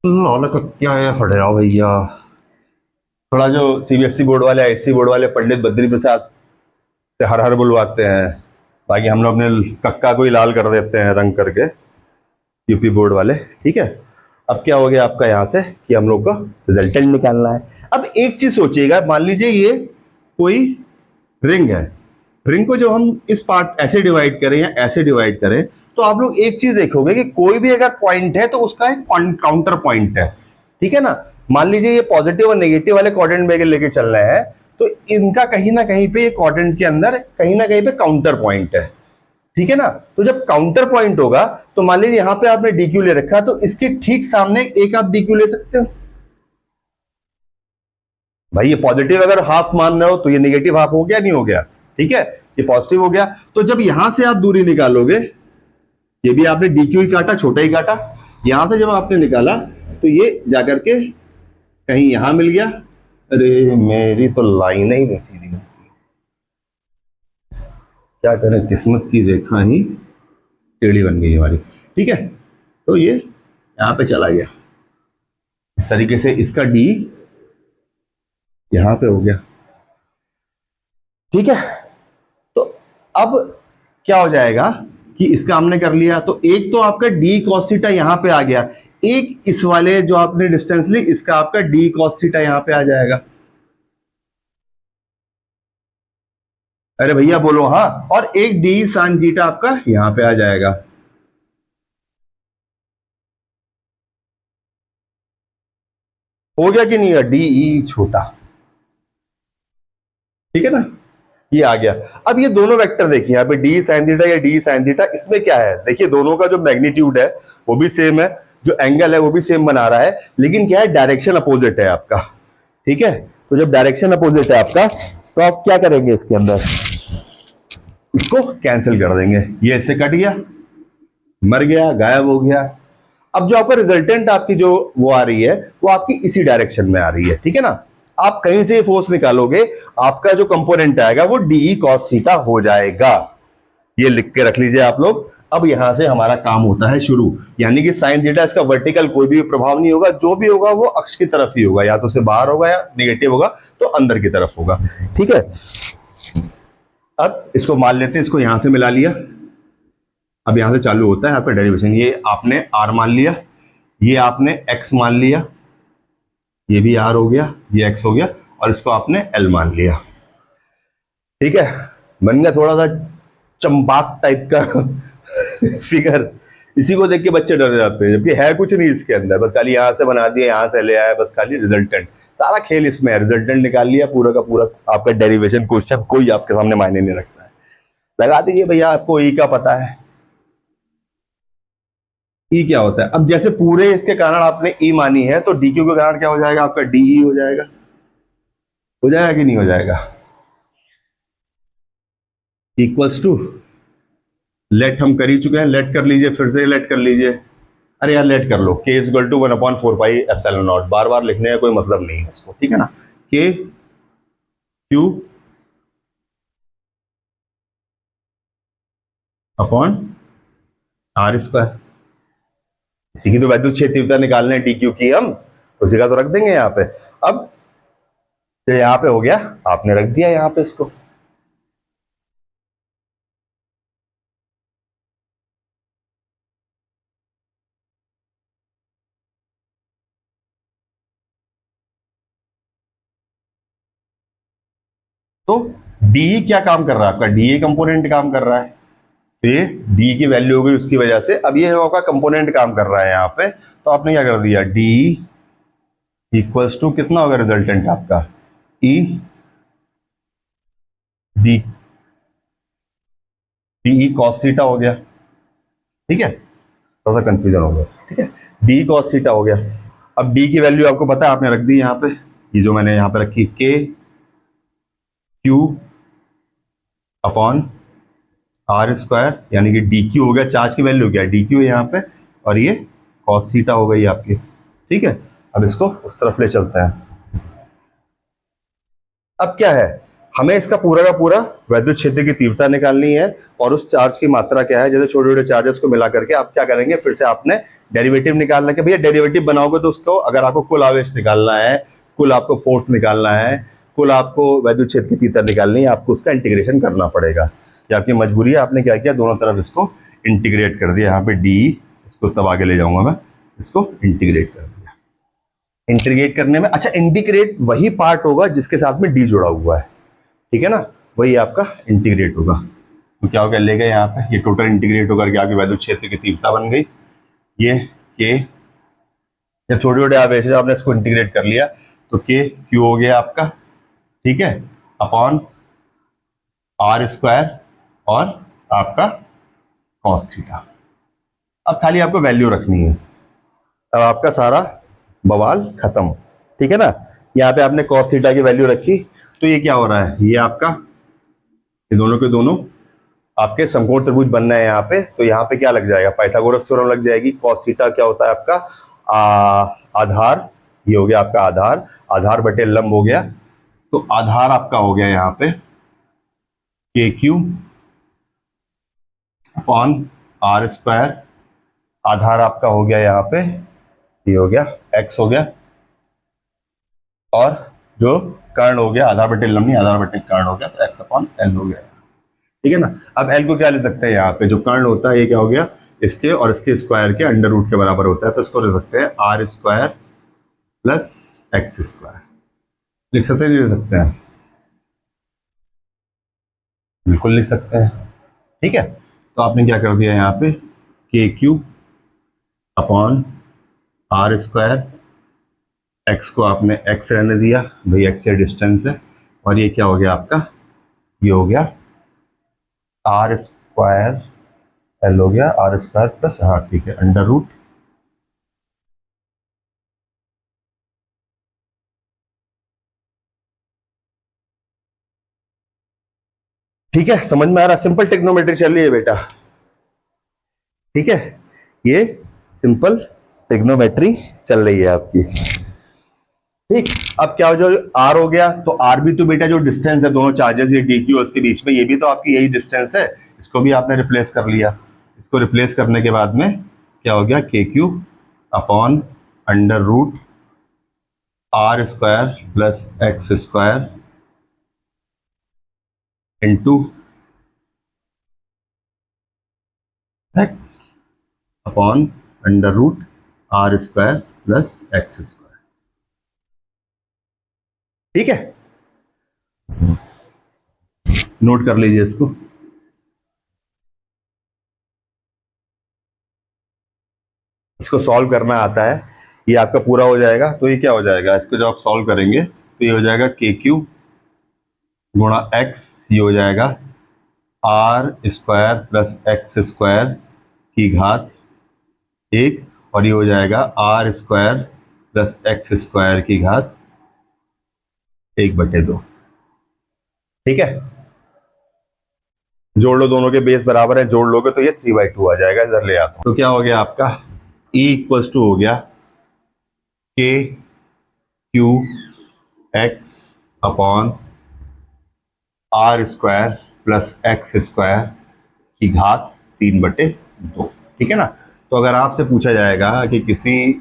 Speaker 1: लौला का क्या है, हट जाओ भैया। थोड़ा जो सीबीएसई बोर्ड वाले, आईएससी बोर्ड वाले पंडित बद्री प्रसाद से हर हर बुलवाते हैं, बाकी हम लोग अपने कक्का को ही लाल कर देते हैं रंग करके, यूपी बोर्ड वाले। ठीक है, अब क्या हो गया आपका यहां से कि हम लोग को रिजल्टेंट निकालना है। अब एक चीज सोचिएगा, मान लीजिए ये कोई रिंग है, रिंग को जो हम इस पार्ट ऐसे डिवाइड करें या ऐसे डिवाइड करें, तो आप लोग एक चीज देखोगे कि कोई भी अगर पॉइंट है तो उसका एक काउंटर पॉइंट है। ठीक है ना, मान लीजिए ये पॉजिटिव और नेगेटिव वाले क्वाड्रेंट में लेके चल रहे हैं, तो इनका कहीं ना कहीं पे ये क्वाड्रेंट के अंदर कहीं ना कहीं पे काउंटर पॉइंट है। ठीक है ना, तो जब काउंटर पॉइंट होगा तो मान लीजिए यहां पे आपने डीक्यू ले रखा, तो इसके ठीक सामने एक आप डीक्यू ले सकते हो। भाई ये पॉजिटिव अगर हाफ मान रहे हो तो ये नेगेटिव हाफ हो गया, नहीं हो गया? ठीक है, ये पॉजिटिव हो गया। तो जब यहां से आप दूरी निकालोगे, ये भी आपने डीक्यू ही काटा, छोटा ही काटा, यहां से जब आपने निकाला तो ये जाकर के कहीं यहां मिल गया। अरे मेरी तो लाइन ही नहीं सीधी बनती, क्या करें, किस्मत की रेखा ही टेढ़ी बन गई हमारी। ठीक है, तो ये यहां पे चला गया, इस तरीके से इसका डी यहां पे हो गया। ठीक है, तो अब क्या हो जाएगा कि इसका हमने कर लिया, तो एक तो आपका डी कॉस थीटा यहां पे आ गया, एक इस वाले जो आपने डिस्टेंस ली इसका आपका डी कॉस थीटा यहां पे आ जाएगा। अरे भैया बोलो हाँ, और एक डी साइन थीटा आपका यहां पे आ जाएगा। हो गया कि नहीं? डी ई छोटा, ठीक है ना, ये आ गया। अब ये दोनों वेक्टर देखिए यहाँ पे डी साइन थीटा या डी साइन थीटा, इसमें क्या है देखिए, दोनों का जो मैग्नीट्यूड है वो भी सेम है, जो एंगल है वो भी सेम बना रहा है, लेकिन क्या है, डायरेक्शन अपोजिट है आपका। ठीक है, तो जब डायरेक्शन अपोजिट है आपका तो आप क्या करेंगे, इसके अंदर इसको कैंसिल कर देंगे, ये इससे कट गया, मर गया, गायब हो गया। अब जो आपका रिजल्टेंट आपकी जो वो आ रही है वो आपकी इसी डायरेक्शन में आ रही है। ठीक है ना, आप कहीं से फोर्स निकालोगे, आपका जो कंपोनेंट आएगा वो डी कॉस थीटा हो जाएगा। ये लिख के रख लीजिए आप लोग। अब यहां से हमारा काम होता है शुरू, यानी कि साइन थीटा इसका वर्टिकल कोई भी प्रभाव नहीं होगा, जो भी होगा वो अक्ष की तरफ ही होगा, या तो से बाहर होगा या नेगेटिव होगा तो अंदर की तरफ होगा। ठीक है, अब इसको मान लेते हैं, इसको यहां से मिला लिया। अब यहां से चालू होता है आपका डेरिवेशन, ये आपने आर मान लिया, ये आपने एक्स मान लिया, ये भी आर हो गया, ये एक्स हो गया, और इसको आपने एल मान लिया। ठीक है, बन गया थोड़ा सा चंपाक टाइप का फिगर। इसी को देख के बच्चे डर जाते हैं, जबकि है कुछ नहीं इसके अंदर, बस खाली यहां से बना दिया, यहां से ले आया, बस खाली रिजल्टेंट। सारा खेल इसमें है, रिजल्टेंट निकाल लिया, पूरा का पूरा आपका डेरिवेशन क्वेश्चन कोई आपके सामने मायने नहीं रखता है। लगा दीजिए भैया, आपको ई का पता है, ई क्या होता है। अब जैसे पूरे इसके कारण आपने ई मानी है, तो डी क्यू के कारण क्या हो जाएगा आपका, डीई हो जाएगा। हो जाएगा कि नहीं हो जाएगा? इक्वल्स टू लेट हम कर ही चुके हैं, लेट कर लीजिए, फिर से लेट कर लीजिए। अरे यार लेट कर लो, के इज इक्वल टू 1/4πε0, बार बार लिखने का कोई मतलब नहीं है इसको। ठीक है ना, के क्यू अपॉन आर स्क्वायर। इसी की तो वैद्युत क्षेत्र तीव्रता निकालने डी क्यू की हम, उसी का तो रख देंगे यहाँ पे। अब तो यहाँ पे हो गया, आपने रख दिया यहाँ पे इसको। तो डी क्या काम कर रहा है आपका, डी कंपोनेंट काम कर रहा है, तो ये डी की वैल्यू हो गई उसकी वजह से। अब ये आपका कंपोनेंट काम कर रहा है यहाँ पे, तो आपने क्या कर दिया, डी इक्वल्स टू कितना होगा रिजल्टेंट आपका, E D D cos theta हो गया। ठीक है, थोड़ा सा कंफ्यूजन हो गया। ठीक है, डी कॉस थीटा हो गया। अब डी की वैल्यू आपको पता है, आपने रख दी यहाँ पे, ये जो मैंने यहाँ पे रखी के क्यू अपॉन आर स्क्वायर, यानी कि डी क्यू हो गया, चार्ज की वैल्यू क्या है, डी क्यू है यहाँ पे, और ये कॉस थीटा हो गई आपकी। ठीक है, अब इसको उस तरफ ले चलते हैं। अब क्या है, हमें इसका पूरा का पूरा वैद्युत क्षेत्र की तीव्रता निकालनी है, और उस चार्ज की मात्रा क्या है, जैसे छोटे छोटे चार्जेस को मिला करके आप क्या करेंगे, फिर से आपने डेरिवेटिव निकालना है। भैया डेरिवेटिव बनाओगे तो उसको, अगर आपको कुल आवेश निकालना है, कुल आपको फोर्स निकालना है, कुल आपको वैद्युत क्षेत्र की तीव्रता निकालनी है, आपको उसका इंटीग्रेशन करना पड़ेगा। ये आपकी मजबूरी है। आपने क्या किया, दोनों तरफ इसको इंटीग्रेट कर दिया। यहाँ पे डी, इसको तब आगे ले जाऊंगा मैं, इसको इंटीग्रेट कर दिया। इंटीग्रेट करने में, अच्छा इंटीग्रेट वही पार्ट होगा जिसके साथ में डी जुड़ा हुआ है, ठीक है ना, वही आपका इंटीग्रेट होगा। तो क्या होगा, ले गए यहाँ पे, ये टोटल इंटीग्रेट होकर के आपकी वैद्युत क्षेत्र की तीव्रता बन गई। ये के, जब छोटे छोटे आवेश है आपने इसको इंटीग्रेट कर लिया, तो के क्यू हो गया आपका, ठीक है, अपॉन आर स्क्वायर और आपका कॉस थीटा। अब खाली आपको वैल्यू रखनी है, अब आपका सारा बवाल खत्म। ठीक है ना, यहाँ पे आपने कॉस थीटा की वैल्यू रखी, तो ये क्या हो रहा है, ये आपका, ये दोनों के दोनों आपके समकोण त्रिभुज बनना है यहाँ पे, तो यहाँ पे क्या लग जाएगा, पाइथागोरस थ्योरम लग जाएगी। कॉस थीटा क्या होता है आपका, आधार, ये हो गया आपका आधार, आधार बटे लंब हो गया, तो आधार आपका हो गया यहाँ पे k q upon r square, आधार आपका हो गया यहाँ पे, ये हो गया एक्स हो गया, और जो कर्ण हो गया, आधार बटे लंब नहीं, आधार बटे कर्ण हो गया, तो एक्स अपॉन एल हो गया। ठीक है ना, अब एल को क्या ले सकते हैं, यहाँ पे जो कर्ण होता है ये क्या हो गया, इसके और इसके स्क्वायर के अंडर रूट के बराबर होता है, तो इसको ले सकते हैं r square plus x square. लिख सकते हैं, नहीं लिख सकते हैं, बिल्कुल लिख सकते हैं। ठीक है, तो आपने क्या कर दिया यहाँ पे, k q upon r square, x को आपने एक्स रहने दिया, भाई एक्स ये डिस्टेंस है, और ये क्या हो गया आपका, ये हो गया आर स्क्वायर, एल हो गया आर स्क्वायर प्लस, हाँ ठीक है, अंडर रूट ठीक है, समझ में आ रहा, सिंपल टेक्नोमेट्री चल रही है बेटा। ठीक है, ये सिंपल टेक्नोमेट्री चल रही है आपकी। ठीक, अब क्या हो, जो आर हो गया, तो आर भी तो बेटा जो डिस्टेंस है दोनों चार्जेस, ये डी क्यू उसके बीच में, ये भी तो आपकी यही डिस्टेंस है, इसको भी आपने रिप्लेस कर लिया। इसको रिप्लेस करने के बाद में क्या हो गया, k q upon under root r square plus x square into x upon under root r square plus x square. ठीक है, नोट कर लीजिए इसको। इसको सॉल्व करना आता है, ये आपका पूरा हो जाएगा, तो ये क्या हो जाएगा, इसको जब आप सॉल्व करेंगे तो ये हो जाएगा के क्यू गुणा एक्स, ये हो जाएगा r square plus x square की घात एक, और ये हो जाएगा r square plus x square की घात 1/2। ठीक है, जोड़ लो, दोनों के बेस बराबर है, जोड़ लोगे तो ये 3/2 आ जाएगा। इधर ले आता हूं, तो क्या हो गया आपका, E इक्वल्स टू हो गया k q x upon r square plus x square की घात 3/2। ठीक है ना। तो अगर आपसे पूछा जाएगा कि किसी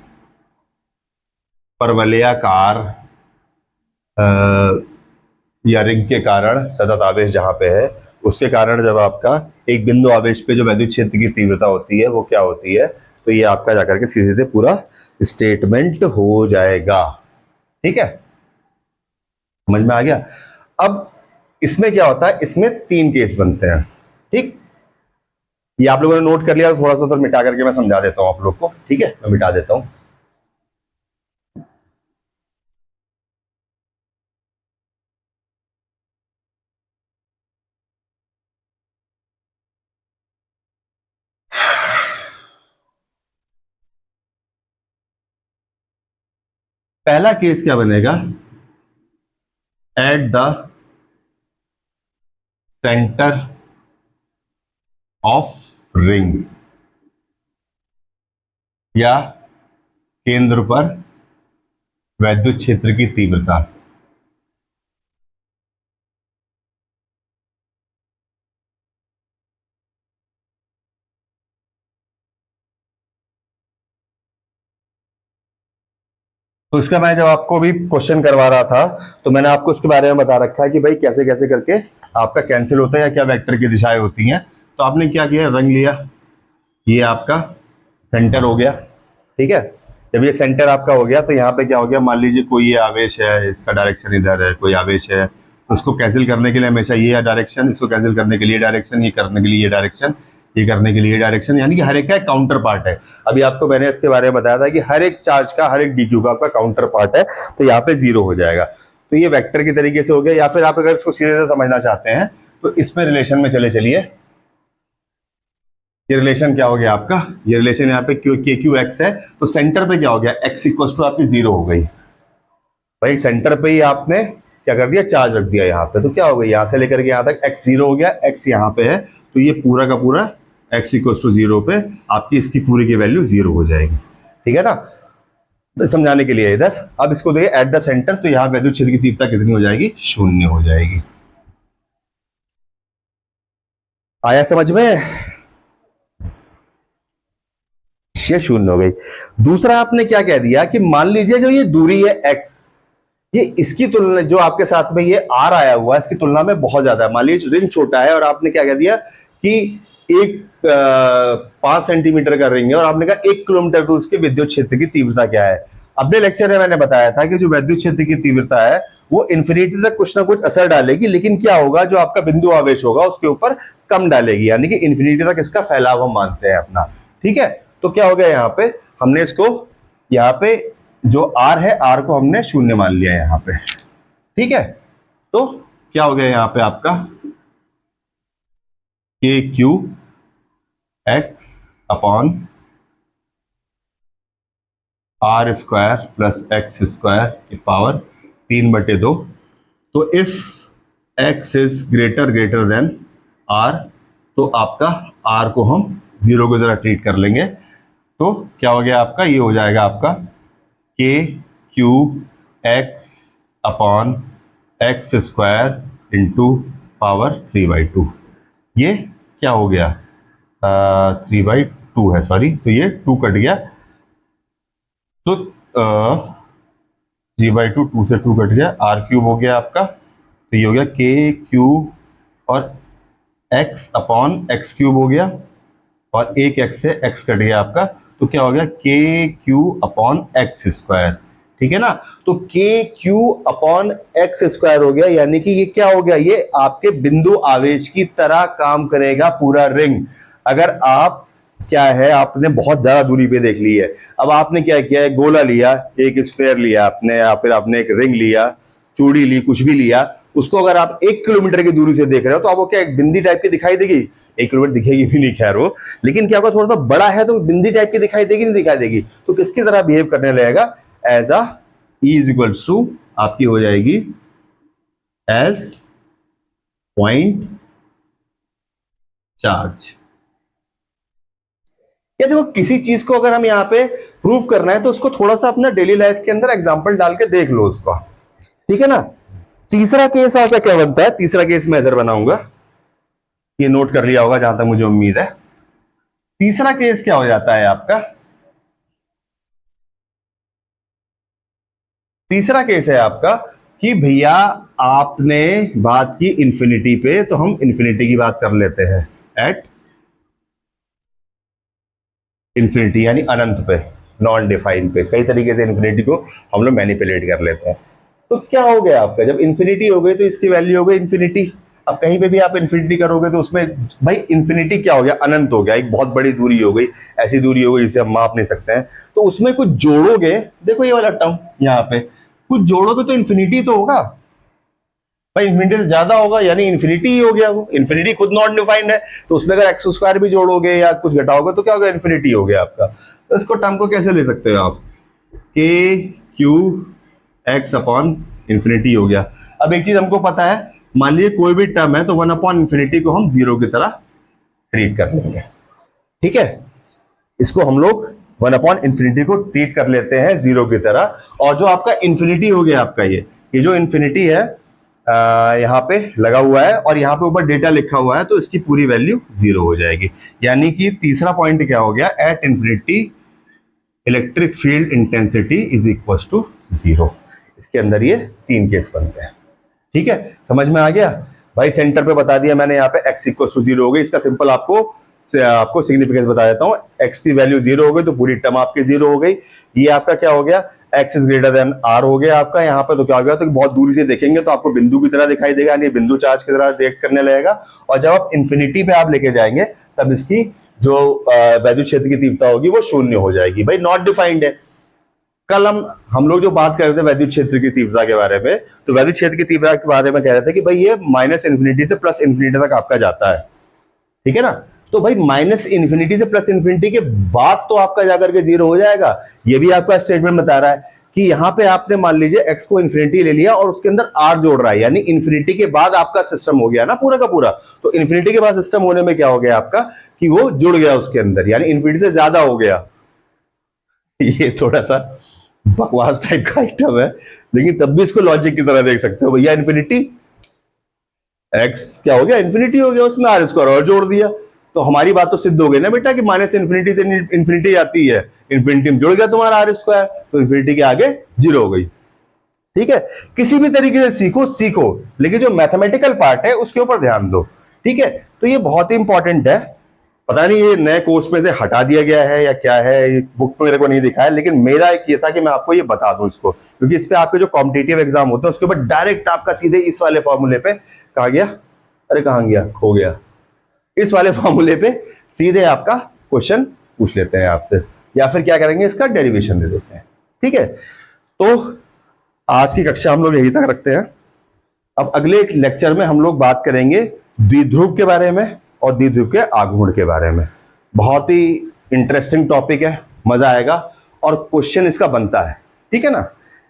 Speaker 1: परवलयाकार या रिंग के कारण सतत आवेश जहां पे है, उसके कारण जब आपका एक बिंदु आवेश पे जो वैद्युत क्षेत्र की तीव्रता होती है वो क्या होती है, तो ये आपका जाकर के सीधे सीधे पूरा स्टेटमेंट हो जाएगा। ठीक है, समझ में आ गया। अब इसमें क्या होता है, इसमें 3 केस बनते हैं। ठीक, ये आप लोगों ने नोट कर लिया, तो थोड़ा सा तो मिटा करके मैं समझा देता हूं आप लोग को। ठीक है, मैं मिटा देता हूं। पहला केस क्या बनेगा, at the centre of ring, या केंद्र पर वैद्युत क्षेत्र की तीव्रता। तो इसका मैं जब आपको भी क्वेश्चन करवा रहा था तो मैंने आपको इसके बारे में बता रखा है कि भाई कैसे कैसे करके आपका कैंसिल होता है या क्या वेक्टर की दिशाएं होती हैं। तो आपने क्या किया, रंग लिया, ये आपका सेंटर हो गया। ठीक है, जब ये सेंटर आपका हो गया तो यहाँ पे क्या हो गया, मान लीजिए कोई ये आवेश है, इसका डायरेक्शन इधर है, कोई आवेश है, तो उसको कैंसिल करने के लिए हमेशा ये डायरेक्शन, इसको कैंसिल करने के लिए डायरेक्शन, ये करने के लिए ये डायरेक्शन, ये करने के लिए डायरेक्शन, यानी कि हर एक का एक काउंटर पार्ट है। अभी आपको मैंने इसके बारे में बताया था कि हर एक चार्ज का, हर एक डीक्यू का आपका काउंटर पार्ट है, तो यहाँ पे 0 हो जाएगा। तो ये वेक्टर की तरीके से हो गया। या फिर आप अगर इसको सीधे से समझना चाहते हैं तो इसमें रिलेशन में चले चलिए। ये रिलेशन क्या हो गया आपका, ये रिलेशन यहाँ पे के क्यू एक्स है, तो सेंटर पे क्या हो गया, एक्स इक्वल टू आपकी 0 हो गई। भाई सेंटर पे ही आपने क्या कर दिया, चार्ज रख दिया यहाँ पे, तो क्या हो गया, यहाँ से लेकर के यहाँ तक x 0 हो गया, x यहाँ पे है, तो ये पूरा का पूरा x इक्वल टू 0 पे आपकी इसकी पूरी की वैल्यू 0 हो जाएगी। ठीक है ना, तो समझाने के लिए इधर अब इसको देखिए एट द सेंटर, तो यहाँ वैद्युत क्षेत्र की तीव्रता कितनी हो जाएगी, 0 हो जाएगी। आया समझ में, ये 0 हो गई। दूसरा आपने क्या कह दिया कि मान लीजिए जो ये दूरी है x, ये इसकी तुलना, जो आपके साथ में ये r आया हुआ है, इसकी तुलना में बहुत ज्यादा है। मान लीजिए रिंग छोटा है और आपने क्या कह दिया कि एक 5 सेंटीमीटर का रिंग है और आपने कहा 1 किलोमीटर तो उसके विद्युत क्षेत्र की तीव्रता क्या है। अपने लेक्चर में मैंने बताया था कि जो विद्युत क्षेत्र की तीव्रता है वो इन्फिनिटी तक कुछ ना कुछ असर डालेगी, लेकिन क्या होगा, जो आपका बिंदु आवेश होगा उसके ऊपर कम डालेगी, यानी कि इन्फिनिटी तक इसका फैलाव हम मानते हैं अपना। ठीक है, तो क्या हो गया, यहाँ पे हमने इसको, यहाँ पे जो r है, r को हमने 0 मान लिया यहाँ पे। ठीक है, तो क्या हो गया यहाँ पे आपका के q x upon r square plus x square की पावर 3/2। तो if x is greater than r, तो आपका r को हम 0 की तरह ट्रीट कर लेंगे। तो क्या हो गया आपका, ये हो जाएगा आपका के q x upon x square into power 3/2। ये क्या हो गया, 3/2 है, सॉरी, तो ये 2 कट गया, तो 3/2, 2 से 2 कट गया, आर क्यूब हो गया आपका, तो ये हो गया के क्यूब और एक्स अपॉन एक्स क्यूब हो गया, और एक एक्स से एक्स कट गया आपका, तो क्या हो गया k q upon x square. ठीक है ना, तो के क्यू अपॉन एक्स स्क्वायर हो गया, यानी कि ये क्या हो गया, ये आपके बिंदु आवेश की तरह काम करेगा पूरा रिंग। अगर आप क्या है, आपने बहुत ज्यादा दूरी पे देख ली है, अब आपने क्या किया है, गोला लिया, एक स्फेयर लिया आपने, या फिर आपने एक रिंग लिया, चूड़ी ली, कुछ भी लिया, उसको अगर आप 1 किलोमीटर की दूरी से देख रहे हो तो आपको क्या एक बिंदी टाइप की दिखाई देगी, 1 किलोमीटर दिखेगी भी नहीं खैर वो, लेकिन क्या होगा, थोड़ा सा बड़ा है तो बिंदी टाइप की दिखाई देगी, नहीं दिखाई देगी, तो किसकी तरह बिहेव करने लगेगा, as a e is equal to आपकी हो जाएगी एज पॉइंट चार्ज। या देखो, किसी चीज को अगर हम यहाँ पे प्रूव करना है तो उसको थोड़ा सा अपना डेली लाइफ के अंदर एग्जांपल डाल के देख लो उसको। ठीक है ना, तीसरा केस आपका क्या बनता है, तीसरा केस मैं इधर बनाऊंगा, ये नोट कर लिया होगा जहां तक मुझे उम्मीद है। तीसरा केस क्या हो जाता है आपका, तीसरा केस है आपका कि भैया आपने बात की इंफिनिटी पे, तो हम इंफिनिटी की बात कर लेते हैं एट इंफिनिटी यानी अनंत पे, नॉन डिफाइन पे। कई तरीके से इंफिनिटी को हम लोग मैनिपुलेट कर लेते हैं। तो क्या हो गया आपका, जब इंफिनिटी हो गई तो इसकी वैल्यू हो गई इंफिनिटी। अब कहीं पे भी आप इंफिनिटी करोगे तो उसमें भाई इंफिनिटी क्या हो गया, अनंत हो गया, एक बहुत बड़ी दूरी हो गई, ऐसी दूरी हो गई जिसे हम माप नहीं सकते हैं। तो उसमें कुछ जोड़ोगे, देखो ये वाला टर्म यहाँ पे, कुछ जोड़ोगे तो इंफिनिटी तो होगा भाई, इंफिनिटी से ज्यादा होगा यानी इंफिनिटी ही हो गया। वो इंफिनिटी खुद नॉन डिफाइंड है, तो उसमें अगर एक्स स्क्वायर भी जोड़ोगे या कुछ घटाओगे तो क्या होगा, इंफिनिटी हो गया आपका। तो इसको टर्म को कैसे ले सकते हो आप, के क्यू एक्स अपॉन इंफिनिटी हो गया। अब एक चीज हमको पता है, मान लीजिए कोई भी टर्म है तो वन अपॉन इंफिनिटी को हम जीरो की तरह ट्रीट कर लेंगे, ठीक है। इसको हम लोग वन अपॉन इंफिनिटी को ट्रीट कर लेते हैं जीरो की तरह। और जो आपका इंफिनिटी हो गया आपका, ये जो इंफिनिटी है यहाँ पे लगा हुआ है और यहाँ पे ऊपर डेटा लिखा हुआ है, तो इसकी पूरी वैल्यू जीरो हो जाएगी। यानी कि तीसरा पॉइंट क्या हो गया, at infinity electric field intensity is equal to zero. इसके अंदर ये तीन केस बनते हैं, ठीक है। समझ में आ गया भाई, सेंटर पे बता दिया मैंने, यहाँ पे x इक्वल टू जीरो हो गई। इसका सिंपल आपको सिग्निफिकेंस बता देता हूँ। x की वैल्यू जीरो हो गई तो पूरी टर्म आपकी जीरो हो गई। ये आपका क्या हो गया, x is greater than r हो गया आपका। यहाँ पे तो क्या हो गया, तो बहुत दूर से देखेंगे तो आपको बिंदु की तरह दिखाई देगा, यानी बिंदु चार्ज की तरह रिएक्ट करने लगेगा। और जब आप इंफिनिटी पे आप लेके जाएंगे तब इसकी जो वैद्युत क्षेत्र की तीव्रता होगी वो शून्य हो जाएगी। भाई नॉट डिफाइंड है। कल हम लोग जो बात कर रहे थे वैद्युत क्षेत्र की तीव्रता के बारे में, तो वैद्युत क्षेत्र की तीव्रता के बारे में कह रहे थे कि भाई ये माइनस इन्फिनिटी से प्लस इन्फिनिटी तक आपका जाता है, ठीक है ना। तो भाई माइनस इन्फिनिटी से प्लस इन्फिनिटी के बाद तो आपका जाकर के जीरो हो जाएगा। ये भी आपका स्टेटमेंट बता रहा है कि यहाँ पे आपने मान लीजिए x को इन्फिनिटी ले लिया और उसके अंदर r जोड़ रहा है, यानी इन्फिनिटी के बाद आपका सिस्टम हो गया ना पूरा का पूरा। तो इन्फिनिटी के बाद सिस्टम होने में क्या हो गया आपका, कि वो जुड़ गया उसके अंदर, यानी इन्फिनिटी से ज्यादा हो गया। ये थोड़ा सा बकवास टाइप का आइटम है, लेकिन तब भी इसको लॉजिक की तरह देख सकते हो। भैया इन्फिनिटी एक्स क्या हो गया, इन्फिनिटी हो गया, उसमें आर स्क्वायर और जोड़ दिया, तो हमारी बात तो सिद्ध हो गई ना बेटा कि माइनस इन्फिनिटी से इन्फिनिटी आती है, इन्फिनिटी में जुड़ गया तुम्हारा आर स्क्वायर, तो इन्फिनिटी के आगे जीरो हो गई, ठीक है। किसी भी तरीके से सीखो, लेकिन जो मैथमेटिकल पार्ट है उसके ऊपर ध्यान दो, ठीक है। तो ये बहुत ही इंपॉर्टेंट है। पता नहीं ये नए कोर्स में से हटा दिया गया है या क्या है, बुक में मेरे को नहीं दिखा है, लेकिन मेरा एक ये था कि मैं आपको ये बता दूं इसको, क्योंकि इस पे आपके जो कॉम्पिटिटिव एग्जाम होते हैं उसके ऊपर डायरेक्ट आपका सीधे इस वाले फॉर्मूले पे, कहा गया, अरे कहां गया, खो गया, इस वाले फॉर्मूले पे सीधे आपका क्वेश्चन पूछ लेते हैं आपसे, या फिर क्या करेंगे, इसका डेरिवेशन दे देते हैं, ठीक है। तो आज की कक्षा हम लोग यही तक रखते हैं। अब अगले एक लेक्चर में हम लोग बात करेंगे द्विध्रुव के बारे में और द्विध्रुव के आघूर्ण के बारे में। बहुत ही इंटरेस्टिंग टॉपिक है, मजा आएगा और क्वेश्चन इसका बनता है, ठीक है ना।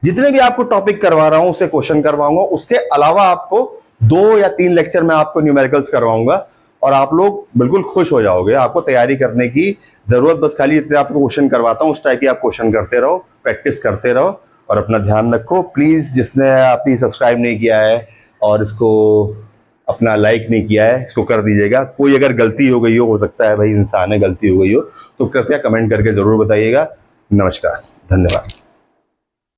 Speaker 1: जितने भी आपको टॉपिक करवा रहा हूं उससे क्वेश्चन करवाऊंगा, उसके अलावा आपको 2 या 3 लेक्चर में आपको न्यूमेरिकल्स करवाऊंगा और आप लोग बिल्कुल खुश हो जाओगे। आपको तैयारी करने की जरूरत बस खाली इतने आपको क्वेश्चन करवाता हूं, उस टाइप की आप क्वेश्चन करते रहो, प्रैक्टिस करते रहो और अपना ध्यान रखो। प्लीज जिसने आपने सब्सक्राइब नहीं किया है और इसको अपना लाइक नहीं किया है, इसको कर दीजिएगा। कोई अगर गलती हो गई हो सकता है भाई इंसान है, गलती हो गई हो, तो कृपया कमेंट करके जरूर बताइएगा। नमस्कार, धन्यवाद।